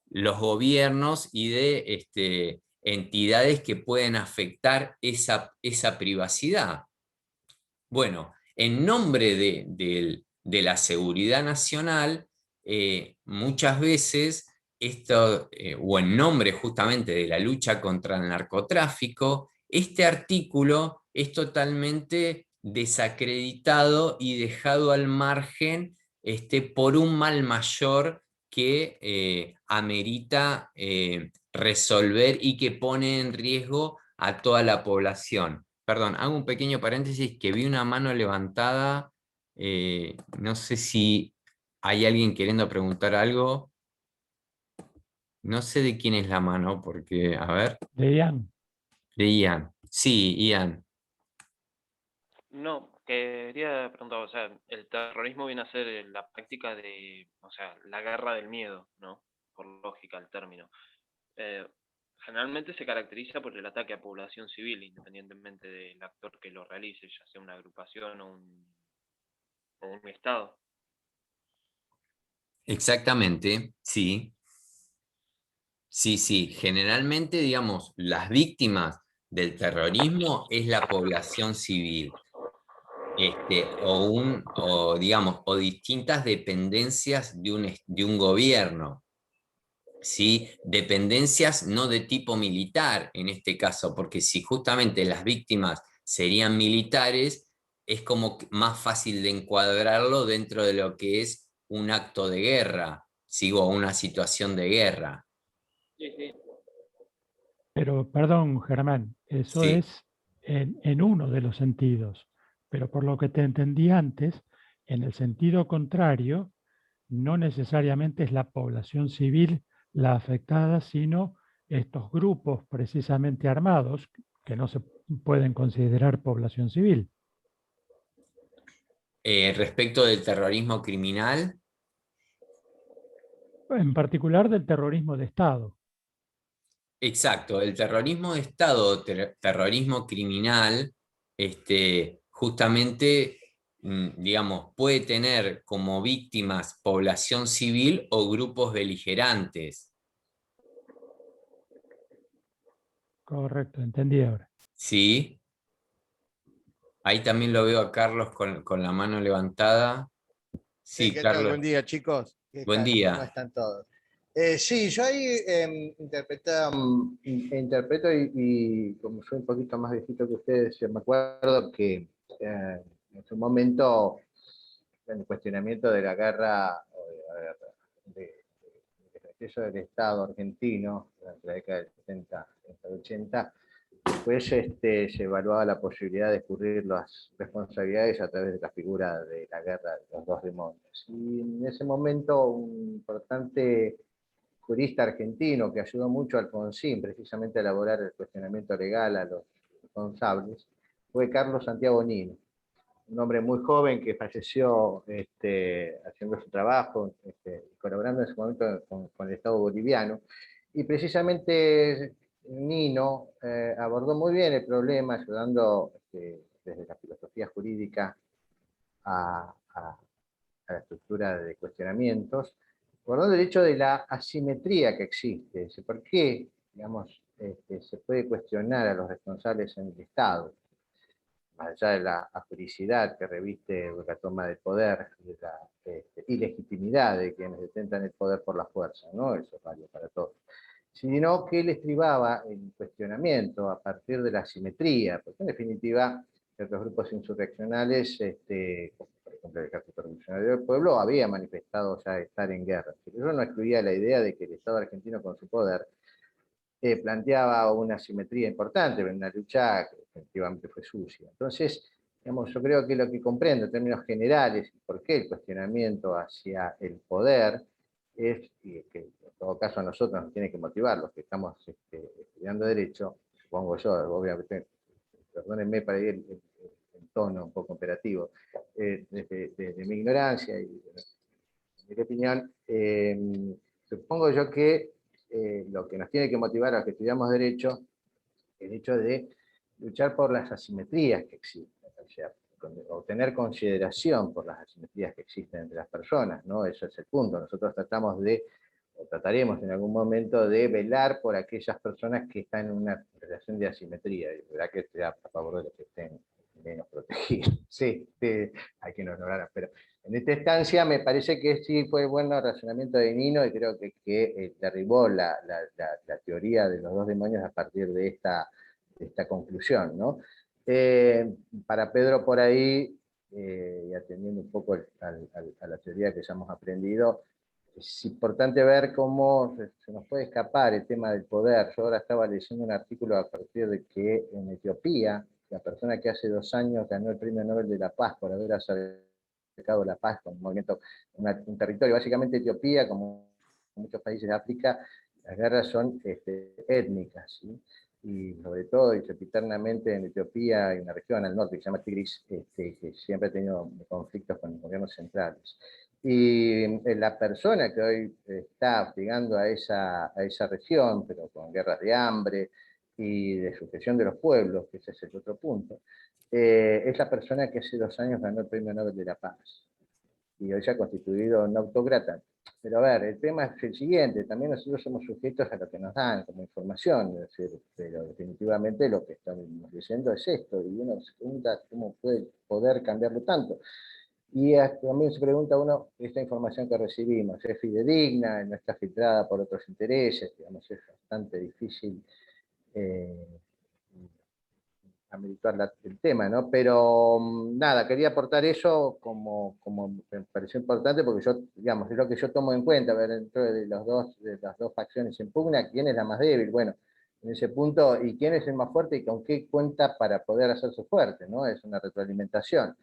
Speaker 1: los gobiernos y de entidades que pueden afectar esa privacidad. Bueno, en nombre de la seguridad nacional, muchas veces esto, o en nombre justamente de la lucha contra el narcotráfico, este artículo es totalmente desacreditado y dejado al margen por un mal mayor que amerita resolver y que pone en riesgo a toda la población. Perdón, hago un pequeño paréntesis que vi una mano levantada. No sé si hay alguien queriendo preguntar algo. No sé de quién es la mano, porque, a ver,
Speaker 2: De Ian.
Speaker 1: de Ian. Sí, Ian.
Speaker 3: No, quería preguntar, o sea, el terrorismo viene a ser la práctica de, o sea, la guerra del miedo, ¿no? Por lógica el término. Eh, Generalmente se caracteriza por el ataque a población civil, independientemente del actor que lo realice, ya sea una agrupación o un Estado.
Speaker 1: Exactamente, sí. Sí, sí. Generalmente, digamos, las víctimas del terrorismo es la población civil. O digamos, o distintas dependencias de un gobierno, ¿sí? Dependencias no de tipo militar en este caso, porque si justamente las víctimas serían militares, es como más fácil de encuadrarlo dentro de lo que es un acto de guerra, sigo una situación de guerra.
Speaker 3: Sí, sí.
Speaker 2: Pero, perdón, Germán, eso
Speaker 1: Sí.
Speaker 2: es en uno de los sentidos. Pero por lo que te entendí antes, en el sentido contrario, no necesariamente es la población civil la afectada, sino estos grupos precisamente armados que no se pueden considerar población civil.
Speaker 1: Respecto del terrorismo criminal,
Speaker 2: En particular del terrorismo de Estado.
Speaker 1: exacto, el terrorismo de Estado, terrorismo criminal, justamente, digamos, puede tener como víctimas población civil o grupos beligerantes,
Speaker 2: Correcto, entendí ahora.
Speaker 1: ¿sí? Ahí también lo veo a Carlos con la mano levantada.
Speaker 4: Sí,
Speaker 1: Sí,
Speaker 4: ¿qué tal?
Speaker 1: Carlos,
Speaker 4: Buen día, chicos. ¿Qué
Speaker 1: buen
Speaker 4: tal? ¿Cómo
Speaker 1: día.
Speaker 4: están todos? Sí, yo ahí interpreto y como soy un poquito más viejito que ustedes, me acuerdo que en su momento, en el cuestionamiento de la guerra de ejercicio del Estado argentino durante la década del 70, 80, después se evaluaba la posibilidad de escurrir las responsabilidades a través de la figura de la guerra de los dos demonios. Y en ese momento un importante jurista argentino que ayudó mucho a Alfonsín precisamente a elaborar el cuestionamiento legal a los responsables fue Carlos Santiago Nino, un hombre muy joven que falleció haciendo su trabajo, colaborando en ese momento con el Estado boliviano. Y precisamente Nino abordó muy bien el problema, ayudando desde la filosofía jurídica a, a, a la estructura de cuestionamientos, Guardando el hecho de la asimetría que existe. ¿Por qué, digamos, se puede cuestionar a los responsables en el Estado? Más allá de la afuricidad que reviste la toma de poder, de la ilegitimidad de quienes detentan el poder por la fuerza, ¿no? Eso es válido para todos. Sino que él estribaba el cuestionamiento a partir de la asimetría, porque en definitiva ciertos grupos insurreccionales, por ejemplo el Ejército Revolucionario del Pueblo, había manifestado ya estar en guerra. Pero eso no excluía la idea de que el Estado argentino con su poder planteaba una asimetría importante, una lucha que efectivamente fue sucia. Entonces, digamos, yo creo que lo que comprendo en términos generales, por qué el cuestionamiento hacia el poder, es, y que en todo caso a nosotros nos tiene que motivar, los que estamos estudiando Derecho, supongo yo, obviamente, perdónenme para ir el tono un poco operativo, desde mi ignorancia y de mi opinión, supongo yo que lo que nos tiene que motivar a los que estudiamos Derecho, el hecho de luchar por las asimetrías que existen, o sea, o tener consideración por las asimetrías que existen entre las personas, ¿no? Eso es el punto. Nosotros tratamos de, o trataremos en algún momento de velar por aquellas personas que están en una relación de asimetría, y verdad que estoy a favor de los que estén menos protegidos. Sí, hay que no ignorar, pero en esta instancia me parece que sí fue bueno el razonamiento de Nino y creo que derribó la teoría de los dos demonios a partir de esta conclusión, ¿no? Para Pedro por ahí, y atendiendo un poco a la teoría que ya hemos aprendido, es importante ver cómo se nos puede escapar el tema del poder. Yo ahora estaba leyendo un artículo a partir de que en Etiopía, la persona que hace 2 años ganó el Premio Nobel de la Paz por haber acercado la paz con un movimiento, un territorio, básicamente Etiopía, como muchos países de África, las guerras son étnicas, ¿sí? Y sobre todo, y sempiternamente en Etiopía hay una región al norte que se llama Tigris, que siempre ha tenido conflictos con los gobiernos centrales. Y la persona que hoy está hostigando a esa región, pero con guerras de hambre y de sucesión de los pueblos, que ese es el otro punto, es la persona que hace 2 años ganó el Premio Nobel de la Paz. Y hoy se ha constituido un autócrata. Pero a ver, el tema es el siguiente, también nosotros somos sujetos a lo que nos dan como información, es decir, pero definitivamente lo que estamos diciendo es esto, y uno se pregunta cómo puede poder cambiarlo tanto. Y también se pregunta uno, esta información que recibimos, ¿es fidedigna? ¿No está filtrada por otros intereses? Digamos, es bastante difícil ameritar el tema, ¿no? Pero nada, quería aportar eso como me pareció importante porque yo, digamos, es lo que yo tomo en cuenta, ver, dentro de las dos facciones en pugna, ¿quién es la más débil? Bueno, en ese punto, ¿y quién es el más fuerte y con qué cuenta para poder hacerse fuerte, ¿no? Es una retroalimentación.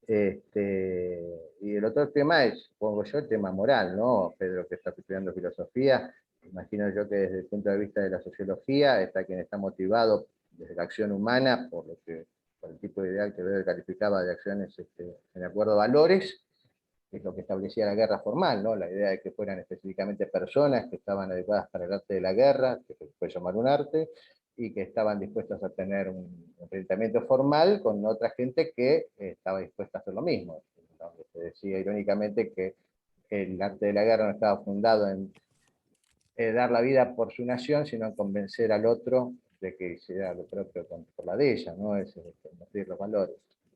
Speaker 4: Y el otro tema es, supongo yo, el tema moral, ¿no? Pedro, que está estudiando filosofía, imagino yo que desde el punto de vista de la sociología está quien está motivado desde la acción humana por el tipo de ideal que Weber calificaba de acciones en acuerdo a valores, que es lo que establecía la guerra formal, ¿no? La idea de que fueran específicamente personas que estaban adecuadas para el arte de la guerra, que se puede llamar un arte, y que estaban dispuestos a tener un enfrentamiento formal con otra gente que estaba dispuesta a hacer lo mismo. Donde se decía irónicamente que el arte de la guerra no estaba fundado en dar la vida por su nación, sino en convencer al otro de que hiciera lo propio por la de ella, ¿no? Es combatir los valores.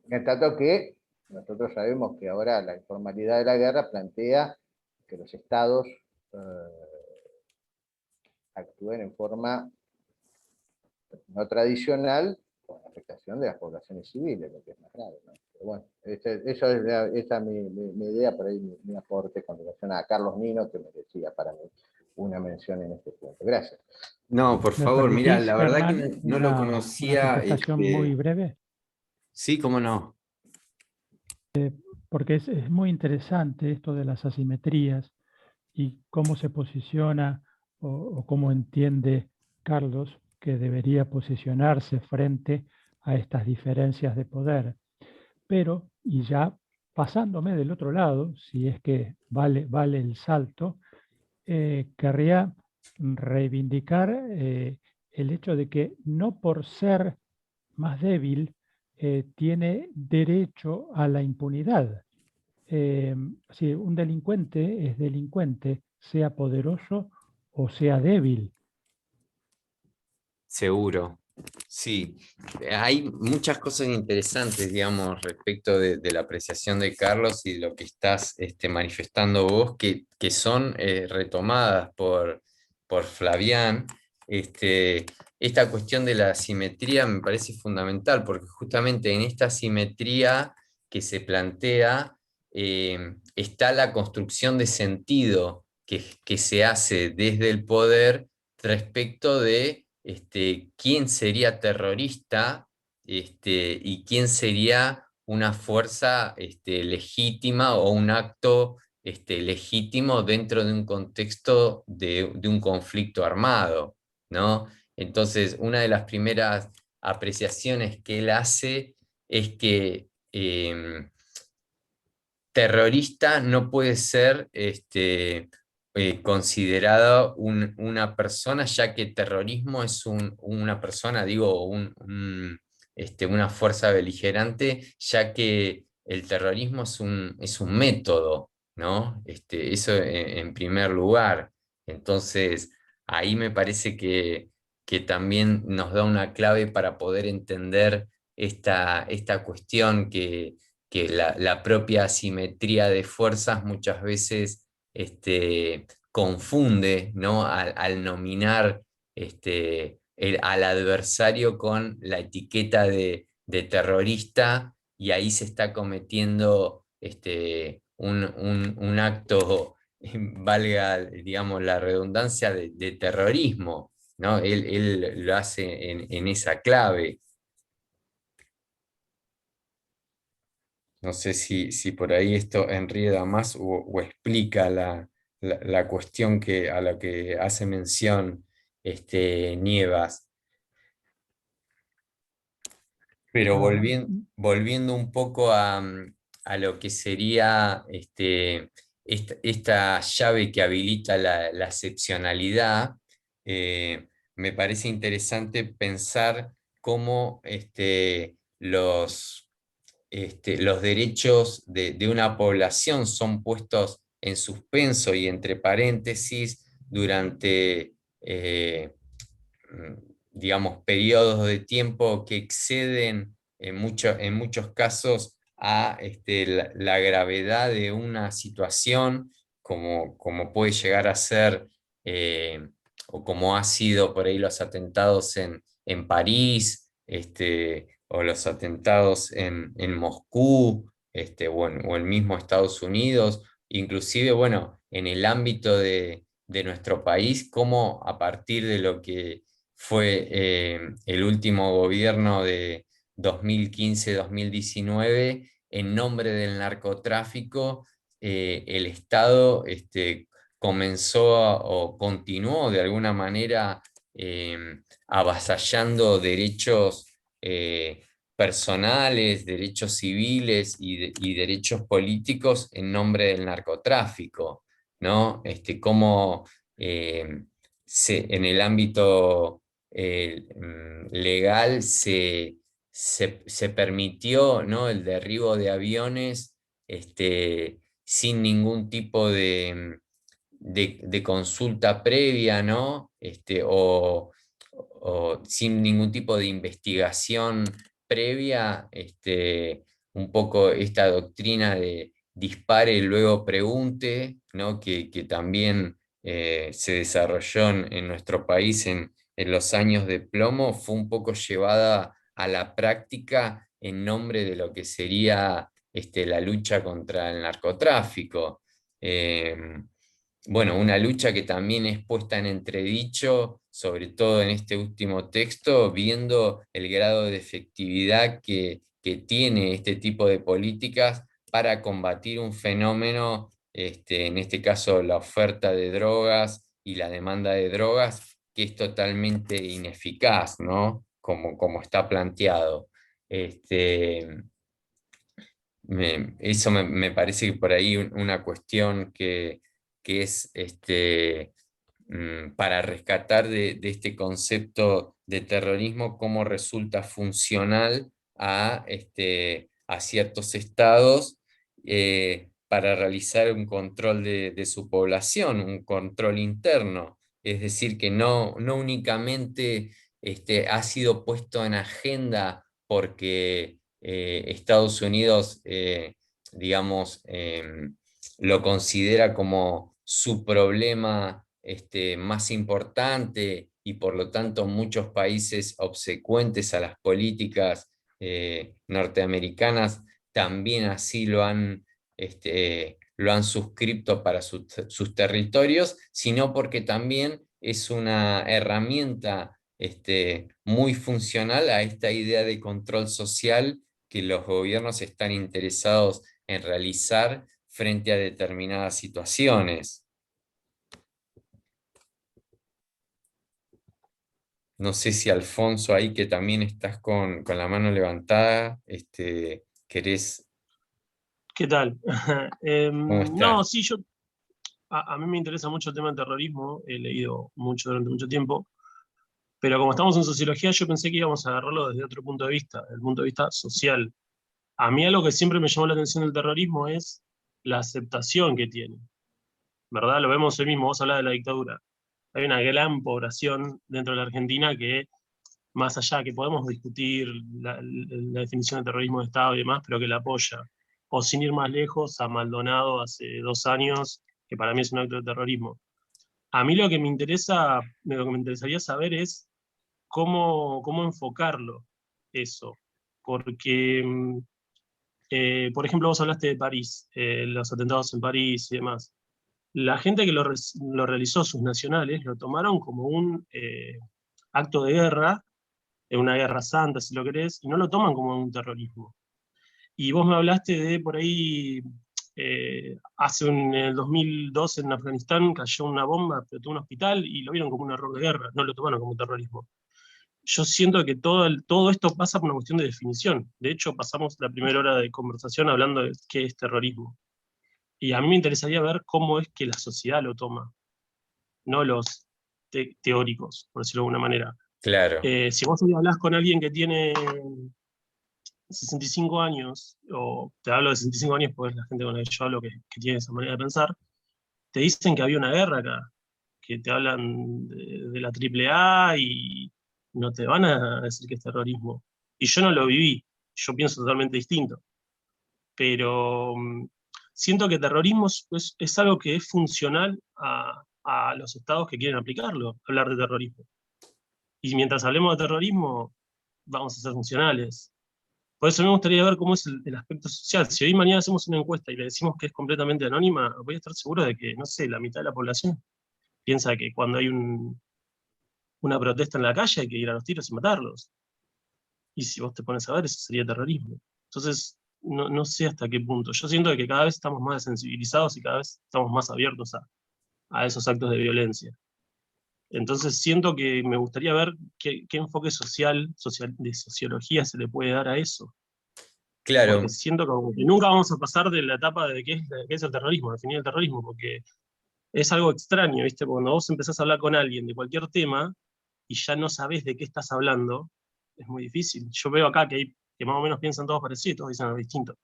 Speaker 4: En tanto que nosotros sabemos que ahora la informalidad de la guerra plantea que los estados actúen en forma no tradicional con la afectación de las poblaciones civiles, lo que es más grave, ¿no? Pero bueno, esa es mi idea, por ahí mi aporte con relación a Carlos Nino, que me decía para mí una mención en este punto. Gracias.
Speaker 1: No, por
Speaker 2: ¿Me
Speaker 1: favor, mira,
Speaker 2: permitís,
Speaker 1: la verdad que
Speaker 2: Germán,
Speaker 1: no lo
Speaker 2: una
Speaker 1: conocía.
Speaker 2: contestación muy breve?
Speaker 1: Sí, cómo no.
Speaker 2: Porque es muy interesante esto de las asimetrías y cómo se posiciona o cómo entiende Carlos que debería posicionarse frente a estas diferencias de poder. Pero, y ya pasándome del otro lado, si es que vale el salto, querría reivindicar el hecho de que no por ser más débil tiene derecho a la impunidad. Si un delincuente es delincuente sea poderoso o sea débil.
Speaker 1: Seguro, sí. Hay muchas cosas interesantes, digamos, respecto de la apreciación de Carlos y de lo que estás manifestando vos, que son retomadas por Flavián. Esta cuestión de la simetría me parece fundamental, porque justamente en esta simetría que se plantea está la construcción de sentido que se hace desde el poder respecto de quién sería terrorista y quién sería una fuerza legítima o un acto legítimo dentro de un contexto de un conflicto armado, ¿no? Entonces, una de las primeras apreciaciones que él hace es que terrorista no puede ser considerada una persona, ya que terrorismo es una persona, digo, una fuerza beligerante, ya que el terrorismo es un método, ¿no? Eso en primer lugar. Entonces, ahí me parece que también nos da una clave para poder entender esta cuestión que la propia asimetría de fuerzas muchas veces confunde, ¿no? Al nominar al adversario con la etiqueta de terrorista, y ahí se está cometiendo un acto, valga, digamos, la redundancia, de terrorismo, ¿no? Él lo hace en esa clave. No sé si por ahí esto enrieda más o explica la cuestión a la que hace mención Nievas. Pero
Speaker 2: Ah,
Speaker 1: volviendo un poco a lo que sería esta llave que habilita la excepcionalidad, me parece interesante pensar cómo los derechos de una población son puestos en suspenso y entre paréntesis durante, digamos, periodos de tiempo que exceden en muchos casos a la gravedad de una situación, como puede llegar a ser, o como ha sido por ahí los atentados en París, o los atentados en Moscú, o en mismo Estados Unidos, inclusive, bueno, en el ámbito de nuestro país, cómo a partir de lo que fue el último gobierno de 2015-2019, en nombre del narcotráfico, el Estado o continuó de alguna manera eh, avasallando derechos personales, derechos civiles y derechos políticos en nombre del narcotráfico, ¿no? Cómo en el ámbito legal se permitió, ¿no? El derribo de aviones sin ningún tipo de consulta previa, ¿no? O sin ningún tipo de investigación previa, un poco esta doctrina de dispare y luego pregunte, ¿no? Que también se desarrolló en nuestro país en los años de plomo, fue un poco llevada a la práctica en nombre de lo que sería la lucha contra el narcotráfico. Bueno, una lucha que también es puesta en entredicho, sobre todo en este último texto, viendo el grado de efectividad que tiene este tipo de políticas para combatir un fenómeno, en este caso la oferta de drogas y la demanda de drogas, que es totalmente ineficaz, ¿no? Como está planteado. Eso me parece que por ahí una cuestión que es para rescatar de este concepto de terrorismo, cómo resulta funcional a ciertos estados, para realizar un control de su población, un control interno. Es decir, que no únicamente ha sido puesto en agenda porque Estados Unidos, digamos, lo considera como su problema más importante y por lo tanto muchos países obsecuentes a las políticas norteamericanas también así lo han suscrito para sus territorios, sino porque también es una herramienta muy funcional a esta idea de control social que los gobiernos están interesados en realizar frente a determinadas situaciones. No sé si Alfonso, ahí que también estás con la mano levantada, querés,
Speaker 5: ¿Qué tal?
Speaker 1: ¿cómo
Speaker 5: No,
Speaker 1: estás?
Speaker 5: sí, a mí me interesa mucho el tema del terrorismo, he leído mucho durante mucho tiempo, pero como estamos en sociología, yo pensé que íbamos a agarrarlo desde otro punto de vista, desde el punto de vista social. A mí algo que siempre me llamó la atención del terrorismo es la aceptación que tiene, ¿verdad? Lo vemos hoy mismo, vos hablás de la dictadura. Hay una gran población dentro de la Argentina que, más allá que podemos discutir la definición de terrorismo de Estado y demás, pero que la apoya. O sin ir más lejos, a Maldonado hace 2 años, que para mí es un acto de terrorismo. A mí lo que me interesa, lo que me interesaría saber es cómo enfocarlo, eso. Porque, por ejemplo, vos hablaste de París, los atentados en París y demás. La gente que lo realizó, sus nacionales, lo tomaron como un acto de guerra, una guerra santa, si lo querés, y no lo toman como un terrorismo. Y vos me hablaste de por ahí, en el 2002 en Afganistán cayó una bomba, explotó un hospital y lo vieron como un error de guerra, no lo tomaron como terrorismo. Yo siento que todo esto pasa por una cuestión de definición. De hecho, pasamos la primera hora de conversación hablando de qué es terrorismo. Y a mí me interesaría ver cómo es que la sociedad lo toma, no los teóricos, por decirlo de alguna manera.
Speaker 1: Claro,
Speaker 5: Si vos hoy hablás con alguien que tiene 65 años, o te hablo de 65 años porque es la gente con la que yo hablo que tiene esa manera de pensar, te dicen que había una guerra acá, que te hablan de la AAA y no te van a decir que es terrorismo. Y yo no lo viví, yo pienso totalmente distinto. Pero siento que terrorismo es algo que es funcional a los estados que quieren aplicarlo, hablar de terrorismo. Y mientras hablemos de terrorismo, vamos a ser funcionales. Por eso me gustaría ver cómo es el aspecto social. Si hoy mañana hacemos una encuesta y le decimos que es completamente anónima, voy a estar seguro de que, no sé, la mitad de la población piensa que cuando hay una protesta en la calle hay que ir a los tiros y matarlos. Y si vos te pones a ver, eso sería terrorismo. Entonces, no sé hasta qué punto. Yo siento que cada vez estamos más sensibilizados y cada vez estamos más abiertos a esos actos de violencia. Entonces siento que me gustaría ver qué enfoque de sociología se le puede dar a eso. Porque
Speaker 1: claro.
Speaker 5: siento como que nunca vamos a pasar de la etapa de qué es el terrorismo, definir el terrorismo, porque es algo extraño, ¿viste? Cuando vos empezás a hablar con alguien de cualquier tema y ya no sabés de qué estás hablando, es muy difícil. Yo veo acá que más o menos piensan todos parecidos, todos dicen algo distinto.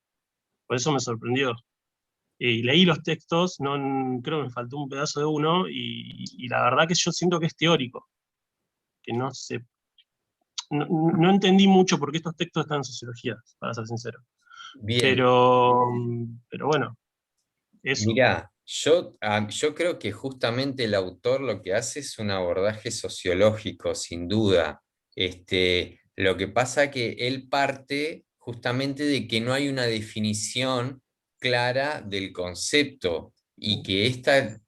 Speaker 5: Por eso me sorprendió. Y leí los textos, no, creo que me faltó un pedazo de uno, y la verdad que yo siento que es teórico, que no entendí mucho por qué estos textos están en sociología, para ser sincero.
Speaker 1: Bien,
Speaker 5: Pero bueno, eso.
Speaker 1: mirá, yo creo que justamente el autor lo que hace es un abordaje sociológico, sin duda. Lo que pasa que él parte justamente de que no hay una definición clara del concepto y que esta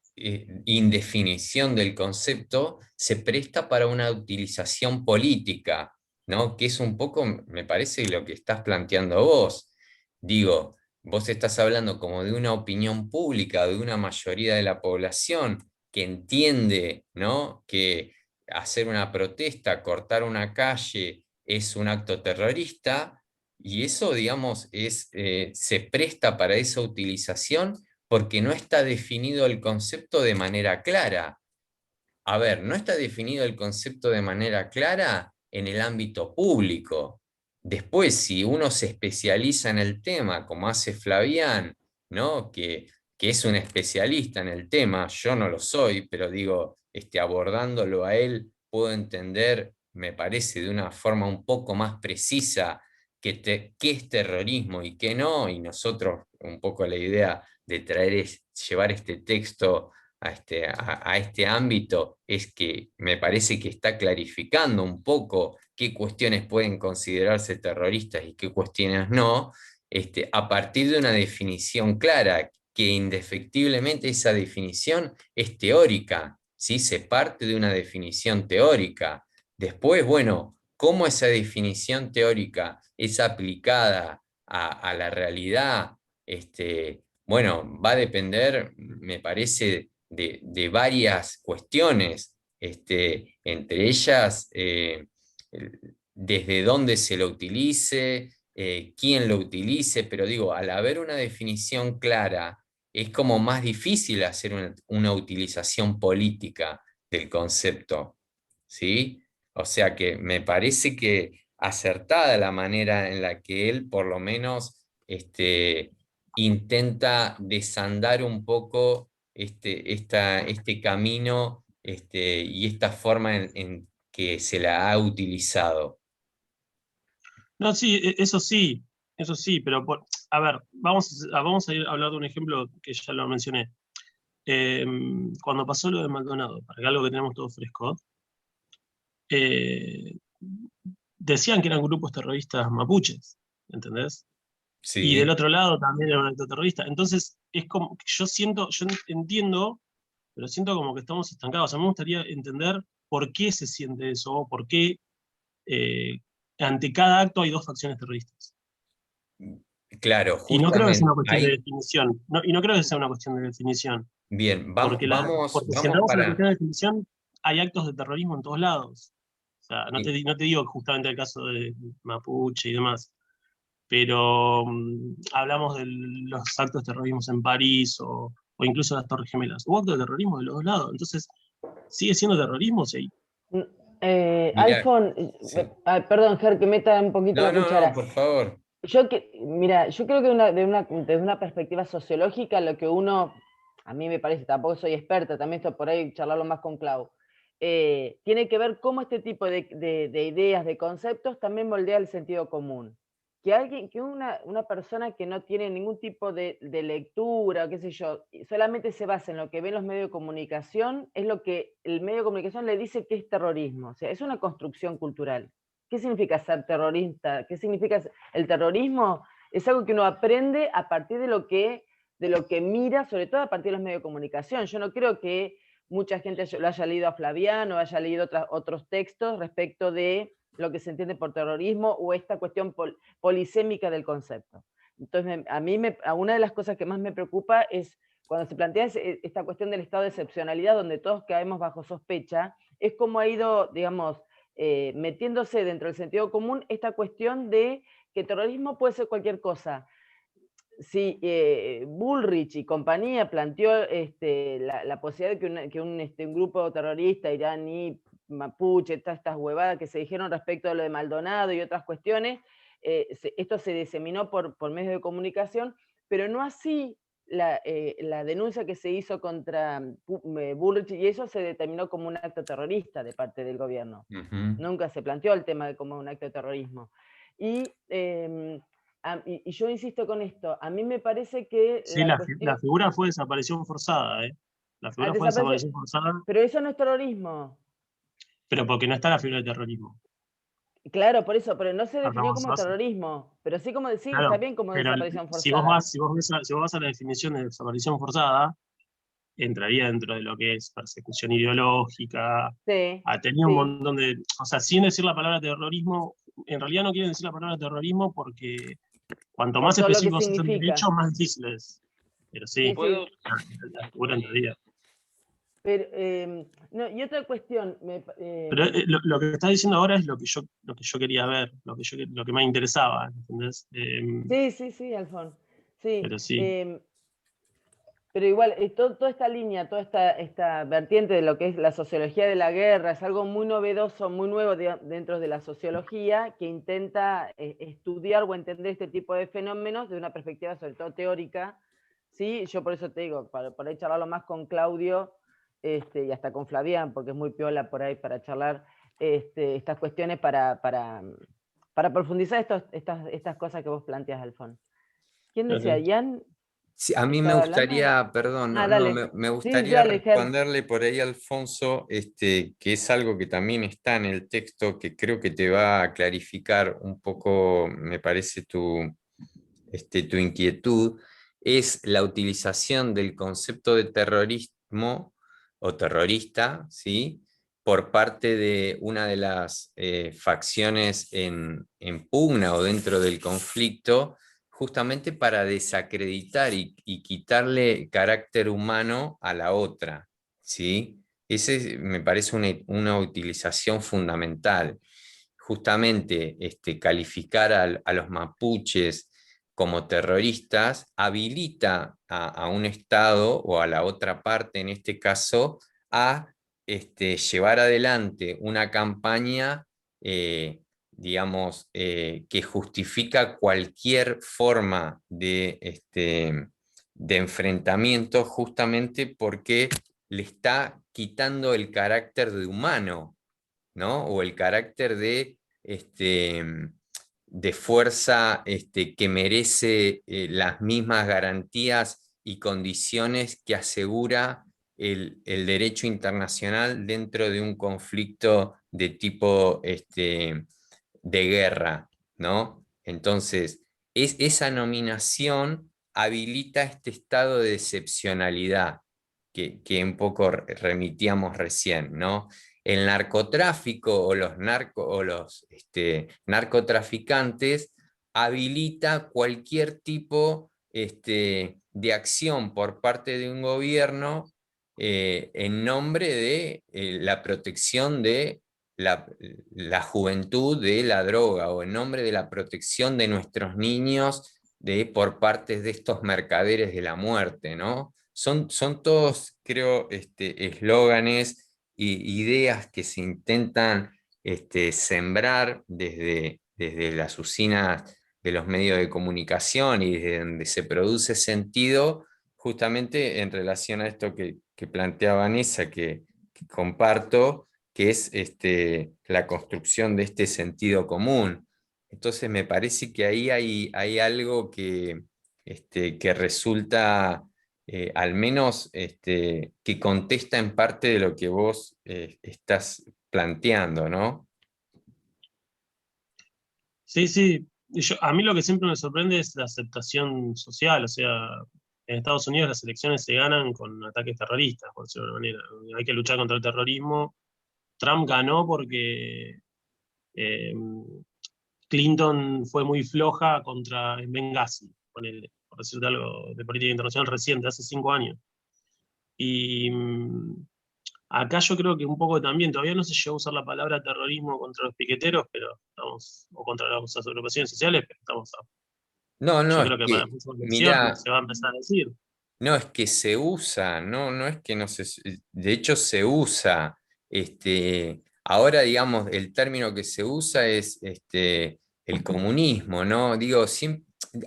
Speaker 1: indefinición del concepto se presta para una utilización política, ¿no? Que es un poco, me parece, lo que estás planteando vos. Digo, vos estás hablando como de una opinión pública, de una mayoría de la población que entiende, ¿no?, que hacer una protesta, cortar una calle es un acto terrorista, y eso, digamos, se presta para esa utilización porque no está definido el concepto de manera clara. A ver, no está definido el concepto de manera clara en el ámbito público. Después, si uno se especializa en el tema, como hace Flavián, ¿no? Que es un especialista en el tema, yo no lo soy, pero digo, abordándolo a él, puedo entender, me parece, de una forma un poco más precisa qué es terrorismo y qué no, y nosotros un poco la idea de llevar este texto a este ámbito es que me parece que está clarificando un poco qué cuestiones pueden considerarse terroristas y qué cuestiones no, a partir de una definición clara, que indefectiblemente esa definición es teórica, ¿sí? Se parte de una definición teórica. Después, bueno, cómo esa definición teórica es aplicada a la realidad, bueno, va a depender, me parece, de varias cuestiones, entre ellas, desde dónde se lo utilice, quién lo utilice, pero digo, al haber una definición clara, es como más difícil hacer una utilización política del concepto, ¿sí? O sea que me parece que acertada la manera en la que él, por lo menos, intenta desandar un poco este camino, y esta forma en que se la ha utilizado.
Speaker 5: No, sí, eso sí, pero a ver, vamos a ir a hablar de un ejemplo que ya lo mencioné. Cuando pasó lo de Maldonado, para que algo que tenemos todo fresco, eh, decían que eran grupos terroristas mapuches, ¿entendés? Y del
Speaker 1: Sí.
Speaker 5: otro lado también era un acto terrorista. Entonces, es como que yo entiendo, pero siento como que estamos estancados. A mí me gustaría entender por qué se siente eso, o por qué ante cada acto hay dos facciones terroristas.
Speaker 1: Claro,
Speaker 5: Y no creo que sea
Speaker 1: justamente
Speaker 5: una cuestión de
Speaker 1: ahí,
Speaker 5: definición. Y no creo que sea una cuestión de definición.
Speaker 1: bien,
Speaker 5: Porque, porque si
Speaker 1: vamos
Speaker 5: entramos en la
Speaker 1: para,
Speaker 5: cuestión de definición, hay actos de terrorismo en todos lados. O sea,
Speaker 1: sí,
Speaker 5: no te digo justamente el caso de Mapuche y demás, pero hablamos de los actos de terrorismo en París o incluso las Torres Gemelas. Hubo actos de terrorismo de los dos lados. Entonces, ¿sigue siendo terrorismo? Sí.
Speaker 6: Mm,
Speaker 1: mirá,
Speaker 6: Alfon,
Speaker 1: sí.
Speaker 6: perdón, Ger, que meta un poquito
Speaker 1: No,
Speaker 6: la
Speaker 1: no, no,
Speaker 6: cuchara.
Speaker 1: por favor.
Speaker 6: Mira, yo creo que desde una perspectiva sociológica, lo que uno, a mí me parece, tampoco soy experta, también esto por ahí charlarlo más con Clau, tiene que ver cómo este tipo de ideas, de conceptos, también moldea el sentido común. Que una persona que no tiene ningún tipo de lectura, qué sé yo, y solamente se basa en lo que ven los medios de comunicación, es lo que el medio de comunicación le dice que es terrorismo. O sea, es una construcción cultural. ¿Qué significa ser terrorista? ¿Qué significa el terrorismo? Es algo que uno aprende a partir de lo que mira, sobre todo a partir de los medios de comunicación. Yo no creo que mucha gente lo haya leído a Flaviano, haya leído otros textos respecto de lo que se entiende por terrorismo o esta cuestión polisémica del concepto. Entonces, una de las cosas que más me preocupa es cuando se plantea esta cuestión del estado de excepcionalidad, donde todos caemos bajo sospecha, es cómo ha ido, digamos, metiéndose dentro del sentido común esta cuestión de que terrorismo puede ser cualquier cosa. Si Bullrich y compañía planteó la posibilidad de que un grupo terrorista iraní, mapuche, todas estas huevadas que se dijeron respecto a lo de Maldonado y otras cuestiones, esto se diseminó por medios de comunicación, pero no así la denuncia que se hizo contra Bullrich, y eso se determinó como un acto terrorista de parte del gobierno. Nunca se planteó el tema de como un acto de terrorismo. Y yo insisto con esto, a mí me parece que
Speaker 5: Sí, la figura fue desaparición forzada, ¿eh? La figura fue desaparición forzada,
Speaker 6: pero eso no es terrorismo.
Speaker 5: pero porque no está la figura de terrorismo.
Speaker 6: Claro, por eso, pero no se definió
Speaker 5: Vamos,
Speaker 6: como terrorismo, pero sí como decir, está
Speaker 5: claro,
Speaker 6: bien como
Speaker 5: pero
Speaker 6: desaparición forzada.
Speaker 5: si vos vas a la definición de desaparición forzada, entraría dentro de lo que es persecución ideológica,
Speaker 6: Sí,
Speaker 5: tenía un
Speaker 6: sí.
Speaker 5: montón de, o sea, sin decir la palabra terrorismo, en realidad no quieren decir la palabra terrorismo porque cuanto
Speaker 6: Por
Speaker 5: más
Speaker 6: todo lo que
Speaker 5: específicos es el
Speaker 6: significa.
Speaker 5: derecho, más difícil es. Pero sí,
Speaker 6: Sí,
Speaker 3: ¿Puedo?
Speaker 6: sí.
Speaker 5: la figura entraría.
Speaker 6: Pero, no, y otra cuestión.
Speaker 5: Pero lo que estás diciendo ahora es lo que yo quería ver, lo que me interesaba, ¿entendés?
Speaker 6: Sí, sí, Alfon. Sí.
Speaker 5: Pero sí.
Speaker 6: Pero igual, toda esta línea, toda esta vertiente de lo que es la sociología de la guerra, es algo muy novedoso, muy nuevo dentro de la sociología, que intenta estudiar o entender este tipo de fenómenos de una perspectiva sobre todo teórica, sí, yo por eso te digo, por ahí charlarlo más con Claudio, y hasta con Flavián, porque es muy piola por ahí para charlar estas cuestiones para profundizar estas cosas que vos planteas, Alfon. ¿Quién decía?
Speaker 5: Ok.
Speaker 6: ¿Ian
Speaker 1: Sí, a mí me
Speaker 6: estaba hablando?
Speaker 1: gustaría, perdón,
Speaker 6: Ah,
Speaker 1: no,
Speaker 6: dale.
Speaker 1: me
Speaker 6: Sí,
Speaker 1: gustaría
Speaker 6: dale, Ger.
Speaker 1: responderle por ahí a Alfonso, que es algo que también está en el texto, que creo que te va a clarificar un poco, me parece, tu inquietud, es la utilización del concepto de terrorismo o terrorista, ¿sí? Por parte de una de las facciones en pugna o dentro del conflicto, justamente para desacreditar y quitarle carácter humano a la otra, ¿sí? Ese me parece una utilización fundamental. Justamente calificar a los mapuches como terroristas habilita a un Estado o a la otra parte, en este caso, a llevar adelante una campaña, digamos, que justifica cualquier forma de enfrentamiento justamente porque le está quitando el carácter de humano, ¿no? O el carácter este, de fuerza que merece las mismas garantías y condiciones que asegura el derecho internacional dentro de un conflicto de tipo de guerra, ¿no? Entonces, esa nominación habilita este estado de excepcionalidad que un poco remitíamos recién, ¿no? El narcotráfico o los narcotraficantes habilita cualquier tipo de acción por parte de un gobierno en nombre de la protección de la juventud de la droga o en nombre de la protección de nuestros niños por parte de estos mercaderes de la muerte, ¿no? Son todos, creo, eslóganes y ideas que se intentan sembrar desde las usinas de los medios de comunicación y desde donde se produce sentido, justamente en relación a esto que plantea Vanessa, que comparto, que es la construcción de este sentido común. Entonces me parece que ahí hay algo que resulta al menos que contesta en parte de lo que vos estás planteando, ¿no?
Speaker 5: Sí, sí. A mí lo que siempre me sorprende es la aceptación social. O sea, en Estados Unidos las elecciones se ganan con ataques terroristas, por decirlo de una manera. Hay que luchar contra el terrorismo. Trump ganó porque eh, Clinton fue muy floja contra Benghazi, por decirte algo de política internacional reciente, hace 5 años. Y acá yo creo que un poco también, todavía no se llegó a usar la palabra terrorismo contra los piqueteros, pero estamos, o contra las agrupaciones sociales, pero estamos,
Speaker 1: No, no,
Speaker 5: yo
Speaker 1: es
Speaker 5: creo que para la
Speaker 1: que,
Speaker 5: próxima elección
Speaker 1: mira,
Speaker 5: se va a empezar a decir.
Speaker 1: no, es que se usa, no es que no se, de hecho se usa, ahora digamos, el término que se usa es el comunismo, ¿no? Digo,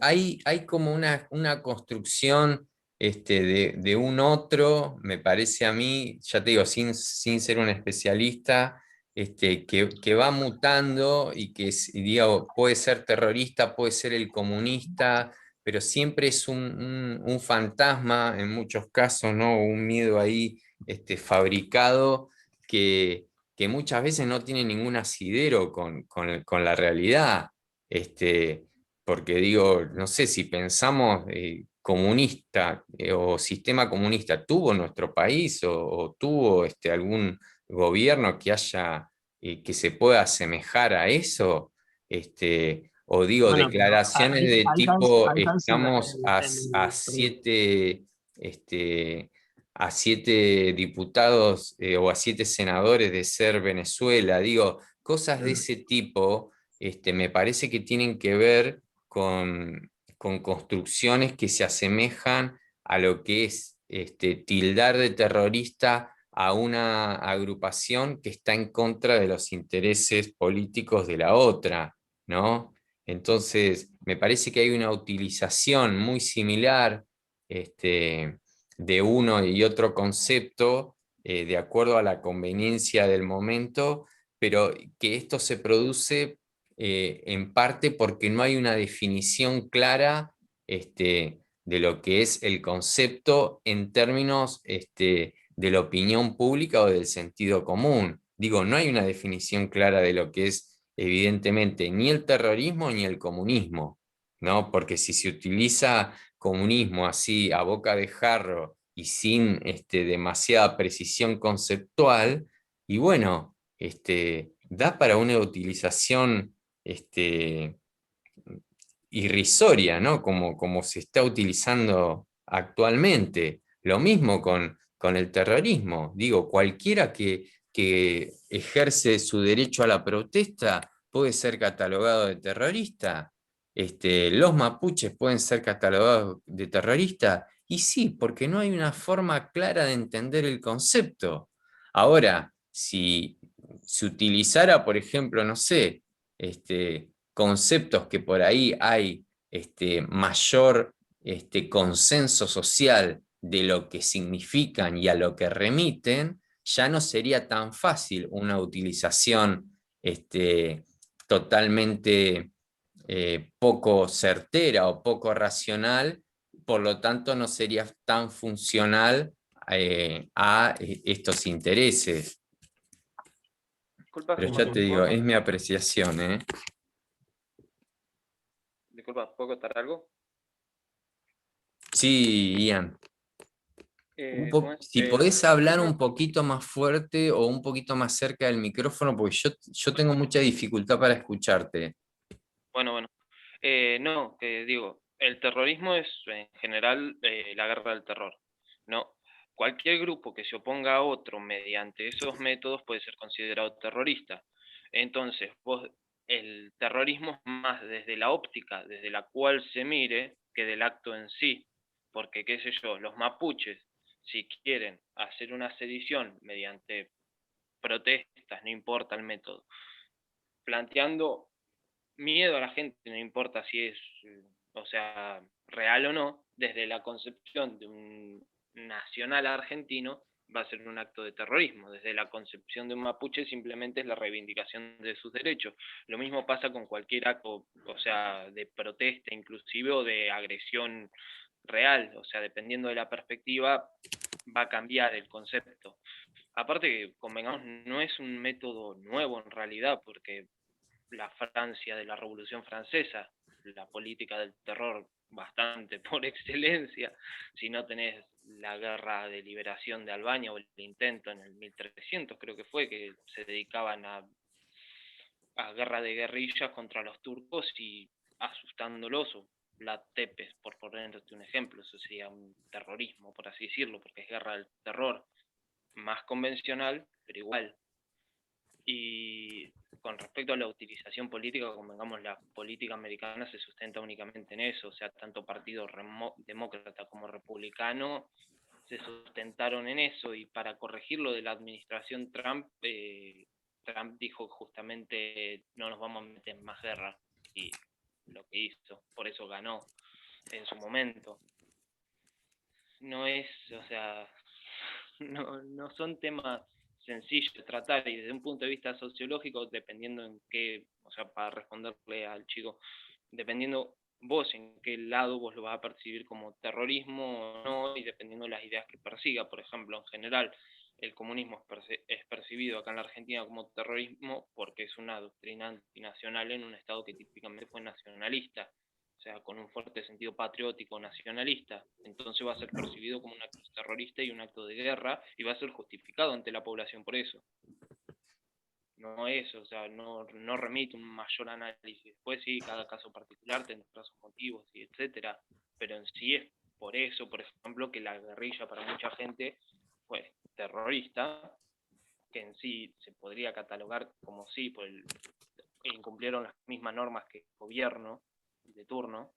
Speaker 1: hay como una construcción de un otro, me parece a mí, ya te digo, sin ser un especialista, que va mutando y que, digo, puede ser terrorista, puede ser el comunista, pero siempre es un fantasma en muchos casos, ¿no? Un miedo ahí fabricado que muchas veces no tiene ningún asidero con la realidad. Este, Porque digo, no sé, si pensamos comunista o sistema comunista, ¿tuvo nuestro país o tuvo algún gobierno que se pueda asemejar a eso? O digo,
Speaker 5: Bueno, pero
Speaker 1: declaraciones de tipo,
Speaker 5: ahí caes
Speaker 1: estamos
Speaker 5: perdón.
Speaker 1: este, a 7 diputados o a 7 senadores de ser Venezuela. Digo, cosas de ese tipo me parece que tienen que ver con construcciones que se asemejan a lo que es tildar de terrorista a una agrupación que está en contra de los intereses políticos de la otra, ¿no? Entonces, me parece que hay una utilización muy similar de uno y otro concepto de acuerdo a la conveniencia del momento, pero que esto se produce en parte porque no hay una definición clara de lo que es el concepto en términos de la opinión pública o del sentido común. Digo, no hay una definición clara de lo que es evidentemente ni el terrorismo ni el comunismo, ¿no? Porque si se utiliza comunismo así a boca de jarro y sin demasiada precisión conceptual, y bueno, da para una utilización irrisoria, ¿no? Como se está utilizando actualmente. Lo mismo con el terrorismo. Digo, cualquiera que ejerce su derecho a la protesta puede ser catalogado de terrorista. Los mapuches pueden ser catalogados de terrorista. Y sí, porque no hay una forma clara de entender el concepto. Ahora, si se utilizara, por ejemplo, no sé, conceptos que por ahí hay mayor consenso social de lo que significan y a lo que remiten, ya no sería tan fácil una utilización totalmente poco certera o poco racional, por lo tanto no sería tan funcional a estos intereses.
Speaker 3: Disculpa,
Speaker 1: Pero ya te digo, es mi apreciación, ¿eh?
Speaker 3: Disculpa, ¿puedo contar algo?
Speaker 1: Sí, Ian. Si podés hablar un poquito más fuerte o un poquito más cerca del micrófono, porque yo tengo mucha dificultad para escucharte.
Speaker 3: Bueno. No, que digo, el terrorismo es en general la guerra del terror. No, cualquier grupo que se oponga a otro mediante esos métodos puede ser considerado terrorista. Entonces, el terrorismo es más desde la óptica desde la cual se mire que del acto en sí. Porque, qué sé yo, los mapuches, si quieren hacer una sedición mediante protestas, no importa el método, planteando miedo a la gente, no importa si es, o sea, real o no, desde la concepción de un nacional argentino va a ser un acto de terrorismo. Desde la concepción de un mapuche simplemente es la reivindicación de sus derechos. Lo mismo pasa con cualquier acto, o sea, de protesta inclusive o de agresión real, o sea, dependiendo de la perspectiva va a cambiar el concepto. Aparte que, convengamos, no es un método nuevo en realidad, porque la Francia de la Revolución Francesa, la política del terror bastante por excelencia, si no tenés la guerra de liberación de Albania o el intento en el 1300 creo que fue, que se dedicaban a guerra de guerrillas contra los turcos y asustándolos, o la Tepes, por ponerte un ejemplo, eso sería un terrorismo, por así decirlo, porque es guerra del terror, más convencional, pero igual. Y con respecto a la utilización política, convengamos, la política americana se sustenta únicamente en eso, o sea, tanto partido demócrata como republicano se sustentaron en eso, y para corregirlo de la administración Trump, Trump dijo justamente no nos vamos a meter en más guerra, y lo que hizo, por eso ganó en su momento. No es, o sea, no son temas sencillos de tratar, y desde un punto de vista sociológico, dependiendo en qué, o sea, para responderle al chico, dependiendo vos en qué lado vos lo vas a percibir como terrorismo o no, y dependiendo de las ideas que persiga. Por ejemplo, en general, el comunismo es percibido acá en la Argentina como terrorismo porque es una doctrina antinacional en un estado que típicamente fue nacionalista, o sea, con un fuerte sentido patriótico nacionalista. Entonces va a ser percibido como un acto terrorista y un acto de guerra, y va a ser justificado ante la población por eso. No es, o sea, no remite un mayor análisis. Después sí, cada caso particular tendrá sus motivos y etcétera, pero en sí es por eso, por ejemplo, que la guerrilla para mucha gente fue terrorista, que en sí se podría catalogar como sí, incumplieron las mismas normas que el gobierno de turno,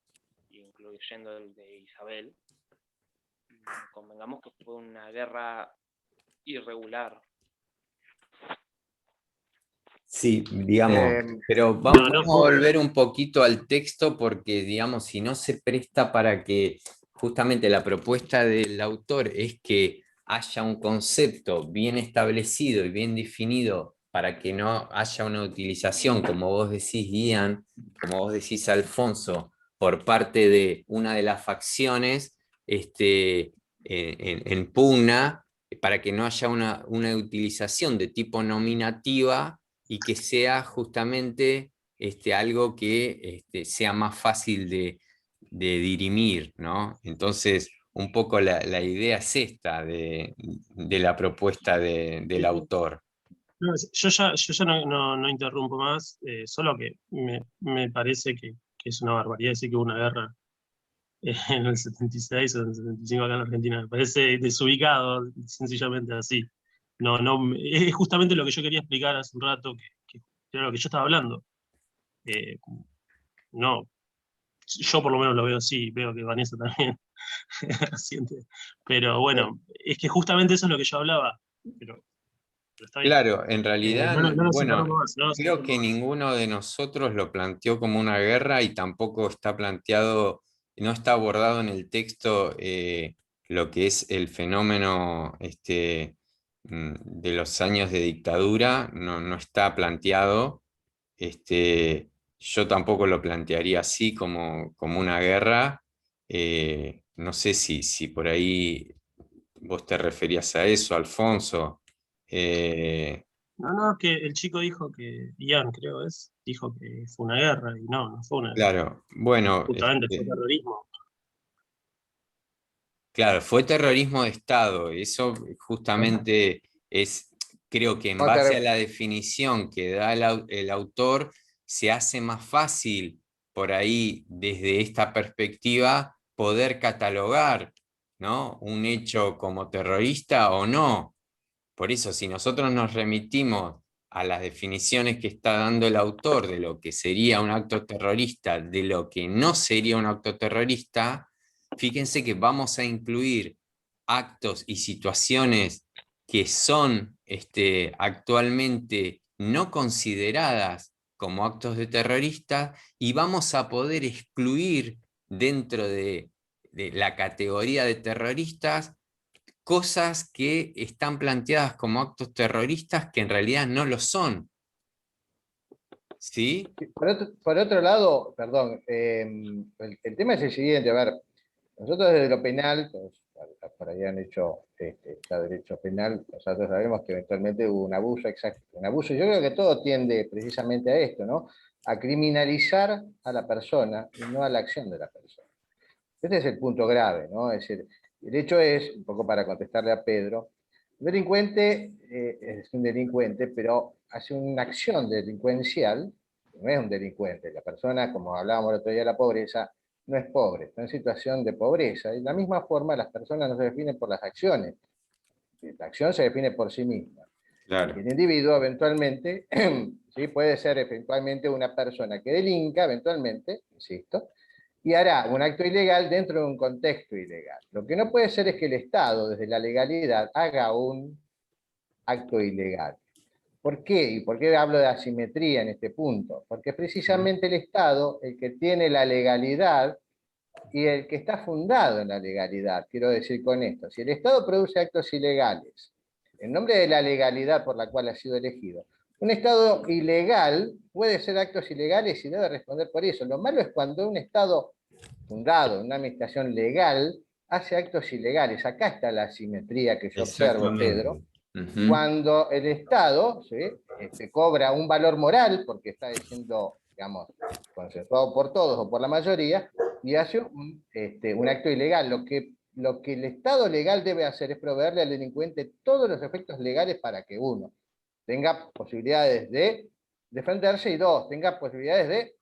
Speaker 3: incluyendo el de Isabel. Convengamos que fue una guerra irregular.
Speaker 1: Sí, digamos, pero vamos a volver un poquito al texto porque, digamos, si no se presta para que justamente la propuesta del autor es que haya un concepto bien establecido y bien definido para que no haya una utilización, como vos decís, Ian, como vos decís, Alfonso, por parte de una de las facciones en pugna, para que no haya una utilización de tipo nominativa y que sea justamente algo que sea más fácil de dirimir, ¿no? Entonces, un poco la idea es esta de la propuesta del autor.
Speaker 5: No, yo ya no interrumpo más, solo que me parece que es una barbaridad decir que hubo una guerra en el 76 o en el 75 acá en Argentina. Me parece desubicado, sencillamente así. Es justamente lo que yo quería explicar hace un rato, que era lo que yo estaba hablando. Eh, no, yo por lo menos lo veo así, veo que Vanessa también asiente. Pero bueno, es que justamente eso es lo que yo hablaba. Pero está bien.
Speaker 1: Claro, en realidad,
Speaker 5: No nos
Speaker 1: bueno,
Speaker 5: interrumpo más. No nos
Speaker 1: creo
Speaker 5: interrumpo
Speaker 1: que
Speaker 5: más.
Speaker 1: ninguno de nosotros lo planteó como una guerra y tampoco está planteado, no está abordado en el texto lo que es el fenómeno de los años de dictadura, no está planteado. Yo tampoco lo plantearía así como una guerra. No sé si por ahí vos te referías a eso, Alfonso. Eh,
Speaker 5: No, que el chico dijo que, Ian creo dijo que fue una guerra, y no fue una guerra.
Speaker 1: claro, bueno,
Speaker 5: Justamente fue terrorismo.
Speaker 1: claro, fue terrorismo de Estado. Eso justamente es, creo que en
Speaker 4: No
Speaker 1: base a
Speaker 4: te-
Speaker 1: la definición que da el autor, se hace más fácil por ahí, desde esta perspectiva, poder catalogar, ¿no? Un hecho como terrorista o no. Por eso, si nosotros nos remitimos a las definiciones que está dando el autor de lo que sería un acto terrorista, de lo que no sería un acto terrorista, fíjense que vamos a incluir actos y situaciones que son actualmente no consideradas como actos de terroristas y vamos a poder excluir dentro de la categoría de terroristas cosas que están planteadas como actos terroristas que en realidad no lo son. ¿Sí?
Speaker 4: Por otro lado, perdón, el tema es el siguiente, a ver, nosotros desde lo penal, pues, por ahí han hecho ya derecho penal, nosotros sabemos que eventualmente hubo un abuso, exacto, un abuso, yo creo que todo tiende precisamente a esto, ¿no? A criminalizar a la persona y no a la acción de la persona. Este es el punto grave, ¿no? Es decir, el hecho es, un poco para contestarle a Pedro, el delincuente es un delincuente, pero hace una acción delincuencial, no es un delincuente. La persona, como hablábamos el otro día de la pobreza, no es pobre, está en situación de pobreza. Y de la misma forma, las personas no se definen por las acciones. La acción se define por sí misma.
Speaker 1: Claro.
Speaker 4: Y el individuo eventualmente, ¿sí? Puede ser eventualmente una persona que delinca, eventualmente, insisto, y hará un acto ilegal dentro de un contexto ilegal. Lo que no puede ser es que el Estado, desde la legalidad, haga un acto ilegal. ¿Por qué? ¿Y por qué hablo de asimetría en este punto? Porque precisamente el Estado, el que tiene la legalidad y el que está fundado en la legalidad, quiero decir con esto, si el Estado produce actos ilegales, en nombre de la legalidad por la cual ha sido elegido, un Estado ilegal puede hacer actos ilegales y debe responder por eso. Lo malo es cuando un Estado fundado, una administración legal, hace actos ilegales. Acá está la asimetría que yo observo, Pedro,
Speaker 1: Exactamente. Ujú.
Speaker 4: cuando el Estado, ¿sí? Cobra un valor moral, porque está diciendo, digamos, consensuado por todos o por la mayoría, y hace un acto ilegal. Lo que el Estado legal debe hacer es proveerle al delincuente todos los efectos legales para que uno tenga posibilidades de defenderse y dos, tenga posibilidades de,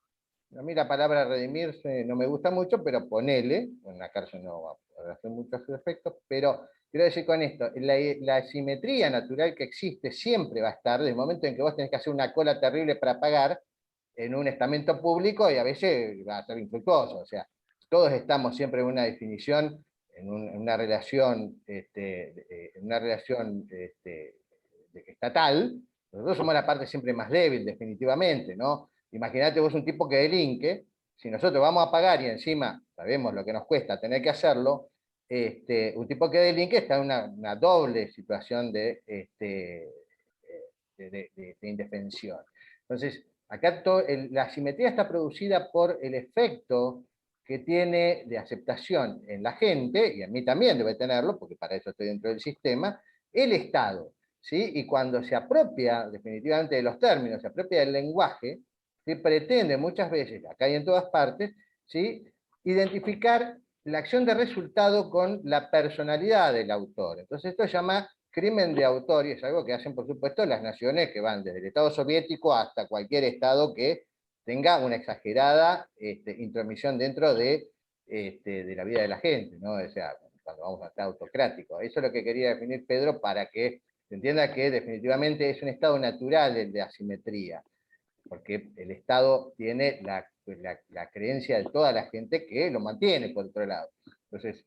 Speaker 4: a mí la palabra redimirse no me gusta mucho, pero ponele, en la cárcel no va a poder hacer muchos efectos, pero quiero decir con esto, la asimetría natural que existe siempre va a estar, desde el momento en que vos tenés que hacer una cola terrible para pagar en un estamento público y a veces va a ser infructuoso, o sea, todos estamos siempre en una definición, en una relación, estatal, nosotros somos la parte siempre más débil, definitivamente, ¿no? Imagínate vos un tipo que delinque, si nosotros vamos a pagar y encima sabemos lo que nos cuesta tener que hacerlo, un tipo que delinque está en una doble situación de indefensión. Entonces, acá la asimetría está producida por el efecto que tiene de aceptación en la gente, y a mí también debe tenerlo, porque para eso estoy dentro del sistema, el Estado, ¿sí? Y cuando se apropia definitivamente de los términos, se apropia del lenguaje, se pretende muchas veces, acá y en todas partes, ¿sí? Identificar la acción de resultado con la personalidad del autor. Entonces esto se llama crimen de autor, y es algo que hacen, por supuesto, las naciones que van desde el Estado soviético hasta cualquier Estado que tenga una exagerada intromisión dentro de la vida de la gente, ¿no? O sea, cuando vamos a estar autocrático. Eso es lo que quería definir Pedro, para que se entienda que definitivamente es un estado natural el de asimetría, porque el Estado tiene la creencia de toda la gente que lo mantiene, por otro lado. Entonces,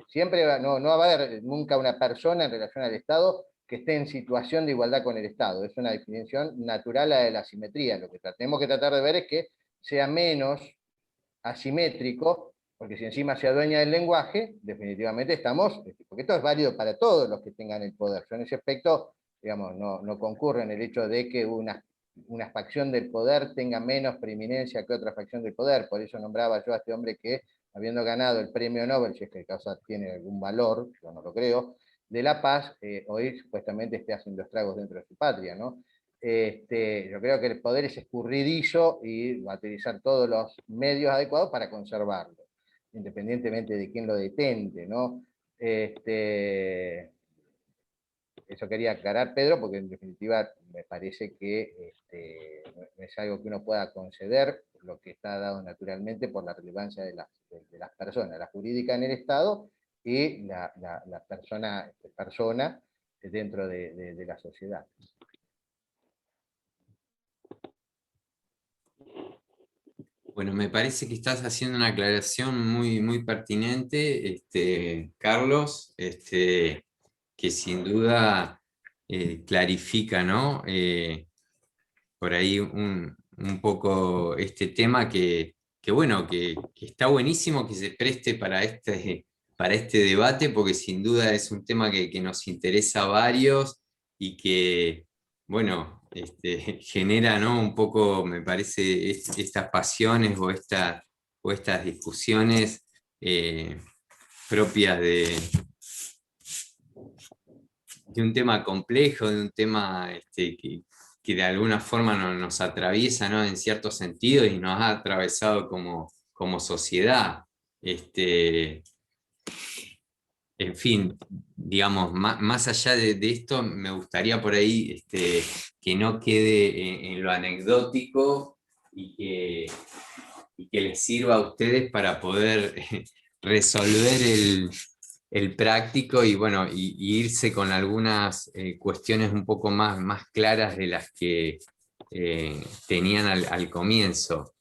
Speaker 4: siempre no va a haber nunca una persona en relación al Estado que esté en situación de igualdad con el Estado. Es una definición natural a la asimetría. Lo que tenemos que tratar de ver es que sea menos asimétrico, porque si encima se adueña del lenguaje, definitivamente estamos, porque esto es válido para todos los que tengan el poder. Yo en ese aspecto, digamos, no concurre en el hecho de que una facción del poder tenga menos preeminencia que otra facción del poder. Por eso nombraba yo a este hombre que, habiendo ganado el premio Nobel, si es que el caso tiene algún valor, yo no lo creo, de la paz, hoy supuestamente esté haciendo estragos dentro de su patria, ¿no? Yo creo que el poder es escurridizo y va a utilizar todos los medios adecuados para conservarlo, independientemente de quién lo detente, ¿no? Eso quería aclarar, Pedro, porque en definitiva me parece que no es algo que uno pueda conceder, lo que está dado naturalmente por la relevancia de las personas, la jurídica en el Estado y la persona dentro de la sociedad.
Speaker 1: Bueno, me parece que estás haciendo una aclaración muy, muy pertinente, Carlos, que sin duda clarifica, ¿no? Por ahí un poco este tema bueno, que está buenísimo que se preste para este debate, porque sin duda es un tema que nos interesa a varios y que, bueno, genera, ¿no? Un poco, me parece, estas pasiones o estas discusiones propias de un tema complejo, de un tema que de alguna forma nos atraviesa, ¿no? En cierto sentido, y nos ha atravesado como sociedad. En fin, digamos, más allá de esto, me gustaría por ahí que no quede en lo anecdótico y que les sirva a ustedes para poder resolver el práctico y, bueno, y irse con algunas cuestiones un poco más claras de las que tenían al comienzo.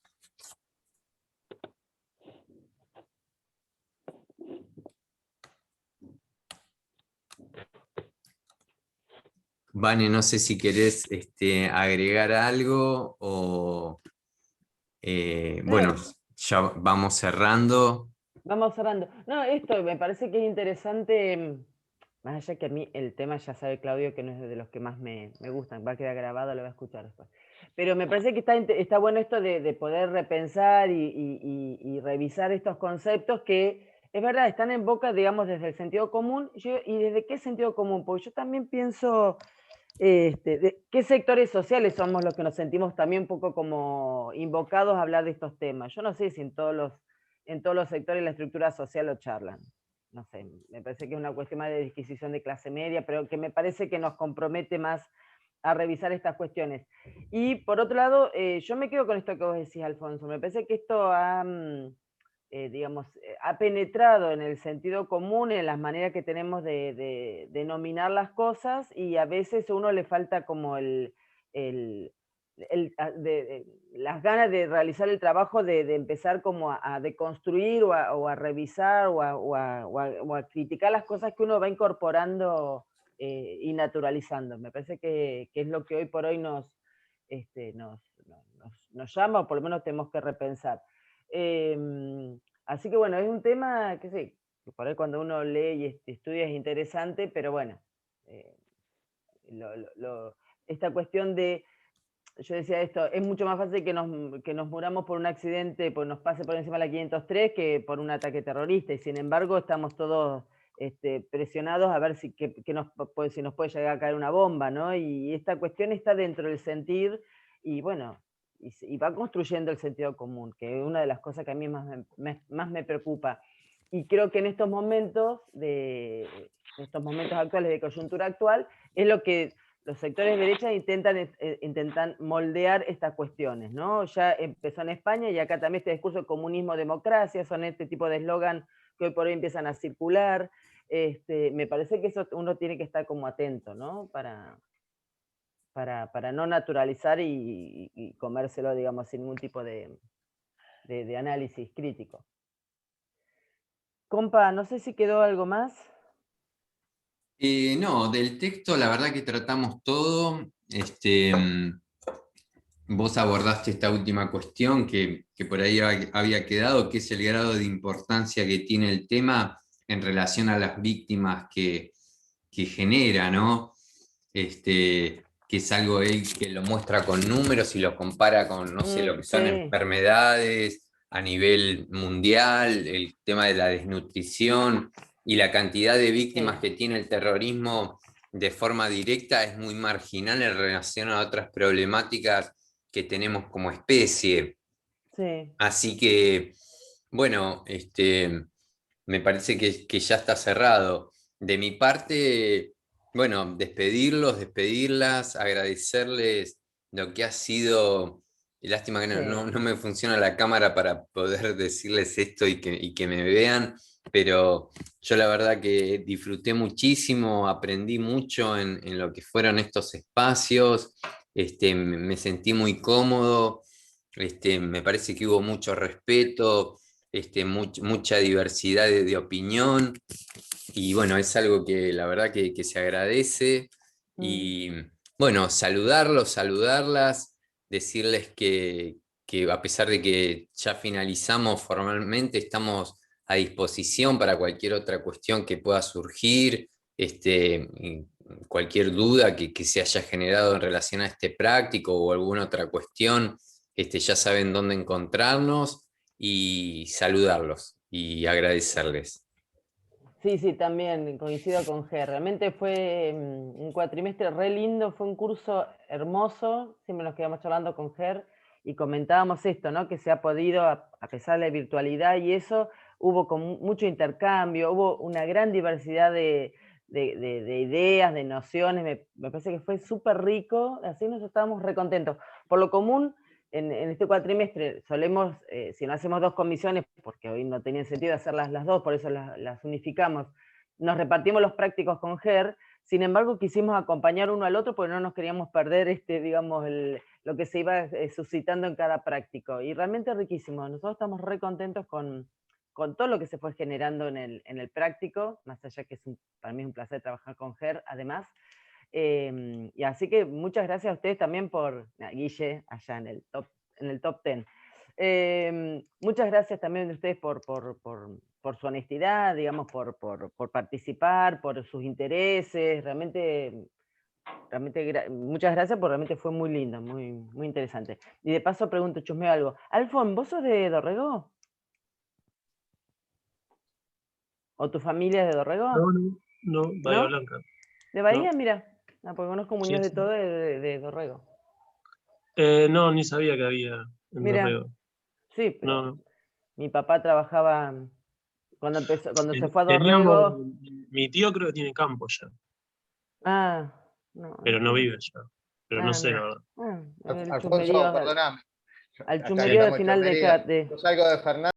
Speaker 1: Vane, no sé si querés agregar algo o bueno, ya vamos cerrando.
Speaker 6: Vamos cerrando. No, esto me parece que es interesante, más allá que a mí el tema, ya sabe Claudio, que no es de los que más me gustan, va a quedar grabado, lo voy a escuchar después. Pero me parece que está bueno esto de poder repensar y revisar estos conceptos que, es verdad, están en boca, digamos, desde el sentido común. ¿Y desde qué sentido común? Porque yo también pienso, de qué sectores sociales somos los que nos sentimos también un poco como invocados a hablar de estos temas. Yo no sé si en todos los sectores la estructura social lo charlan. No sé, me parece que es una cuestión más de disquisición de clase media, pero que me parece que nos compromete más a revisar estas cuestiones. Y por otro lado, yo me quedo con esto que vos decís, Alfonso. Me parece que esto ha penetrado en el sentido común, en las maneras que tenemos de denominar las cosas, y a veces a uno le falta como las ganas de realizar el trabajo de empezar como a deconstruir o a revisar o a criticar las cosas que uno va incorporando y naturalizando. Me parece que es lo que hoy por hoy nos llama, o por lo menos tenemos que repensar. Así que bueno, es un tema que sí, que por ahí cuando uno lee y estudia es interesante, pero bueno, esta cuestión de, yo decía esto, es mucho más fácil que nos muramos por un accidente, pues nos pase por encima de la 503 que por un ataque terrorista, y sin embargo estamos todos presionados a ver si nos puede llegar a caer una bomba, ¿no? Y esta cuestión está dentro del sentir, y bueno, y va construyendo el sentido común, que es una de las cosas que a mí más me preocupa. Y creo que en estos momentos actuales de coyuntura actual, es lo que los sectores de derecha intentan moldear estas cuestiones, ¿no? Ya empezó en España y acá también este discurso de comunismo-democracia, son este tipo de eslogan que hoy por hoy empiezan a circular. Me parece que eso uno tiene que estar como atento, ¿no? Para no naturalizar y comérselo, digamos, sin ningún tipo de análisis crítico. Compa, no sé si quedó algo más.
Speaker 1: No, del texto la verdad que tratamos todo. Vos abordaste esta última cuestión que por ahí había quedado, que es el grado de importancia que tiene el tema en relación a las víctimas que genera, ¿no? Que es algo él que lo muestra con números y lo compara con, no sé, lo que son
Speaker 6: Sí.
Speaker 1: enfermedades a nivel mundial, el tema de la desnutrición y la cantidad de víctimas que tiene el terrorismo de forma directa es muy marginal en relación a otras problemáticas que tenemos como especie.
Speaker 6: Sí.
Speaker 1: Así que, bueno, me parece que ya está cerrado. De mi parte, bueno, despedirlas, agradecerles lo que ha sido. Lástima que no me funciona la cámara para poder decirles esto y que me vean, pero yo la verdad que disfruté muchísimo, aprendí mucho en lo que fueron estos espacios, me sentí muy cómodo, me parece que hubo mucho respeto, mucha diversidad de opinión, y bueno, es algo que la verdad que se agradece, y bueno, saludarlas, decirles que a pesar de que ya finalizamos formalmente, estamos a disposición para cualquier otra cuestión que pueda surgir, cualquier duda que se haya generado en relación a este práctico o alguna otra cuestión, ya saben dónde encontrarnos, y saludarlos y agradecerles.
Speaker 6: Sí, también coincido con Ger. Realmente fue un cuatrimestre re lindo, fue un curso hermoso. Siempre nos quedamos hablando con Ger y comentábamos esto, ¿no? Que se ha podido, a pesar de la virtualidad y eso, hubo mucho intercambio, hubo una gran diversidad de ideas, de nociones. Me parece que fue súper rico, así nos estábamos re contentos. Por lo común, en este cuatrimestre solemos, si no hacemos dos comisiones, porque hoy no tenía sentido hacerlas las dos, por eso las unificamos, nos repartimos los prácticos con Ger. Sin embargo, quisimos acompañar uno al otro porque no nos queríamos perder digamos, lo que se iba suscitando en cada práctico. Y realmente riquísimo. Nosotros estamos re contentos con todo lo que se fue generando en el práctico, más allá que para mí es un placer trabajar con Ger, además. Y así que muchas gracias a ustedes también por, Guille, allá en el top 10. Muchas gracias también a ustedes por su honestidad, digamos, por participar, por sus intereses. Realmente muchas gracias, porque realmente fue muy lindo, muy, muy interesante. Y de paso pregunto, chusmeo algo. Alfon, ¿vos sos de Dorrego? ¿O tu familia es de Dorrego?
Speaker 5: No, Bahía Blanca.
Speaker 6: ¿De Bahía?
Speaker 5: No.
Speaker 6: Mira, porque conozco Muñoz de todo de Dorrego.
Speaker 5: No, ni sabía que había en Dorrego.
Speaker 6: Sí, pero
Speaker 5: no.
Speaker 6: Mi papá trabajaba, cuando se fue a Dorrego.
Speaker 5: Mi tío creo que tiene campo ya.
Speaker 6: No.
Speaker 5: Pero no vive ya. Pero no sé, la verdad.
Speaker 4: Alfonso, perdóname.
Speaker 6: Al chumerío de final de...
Speaker 4: Yo salgo de Fernández.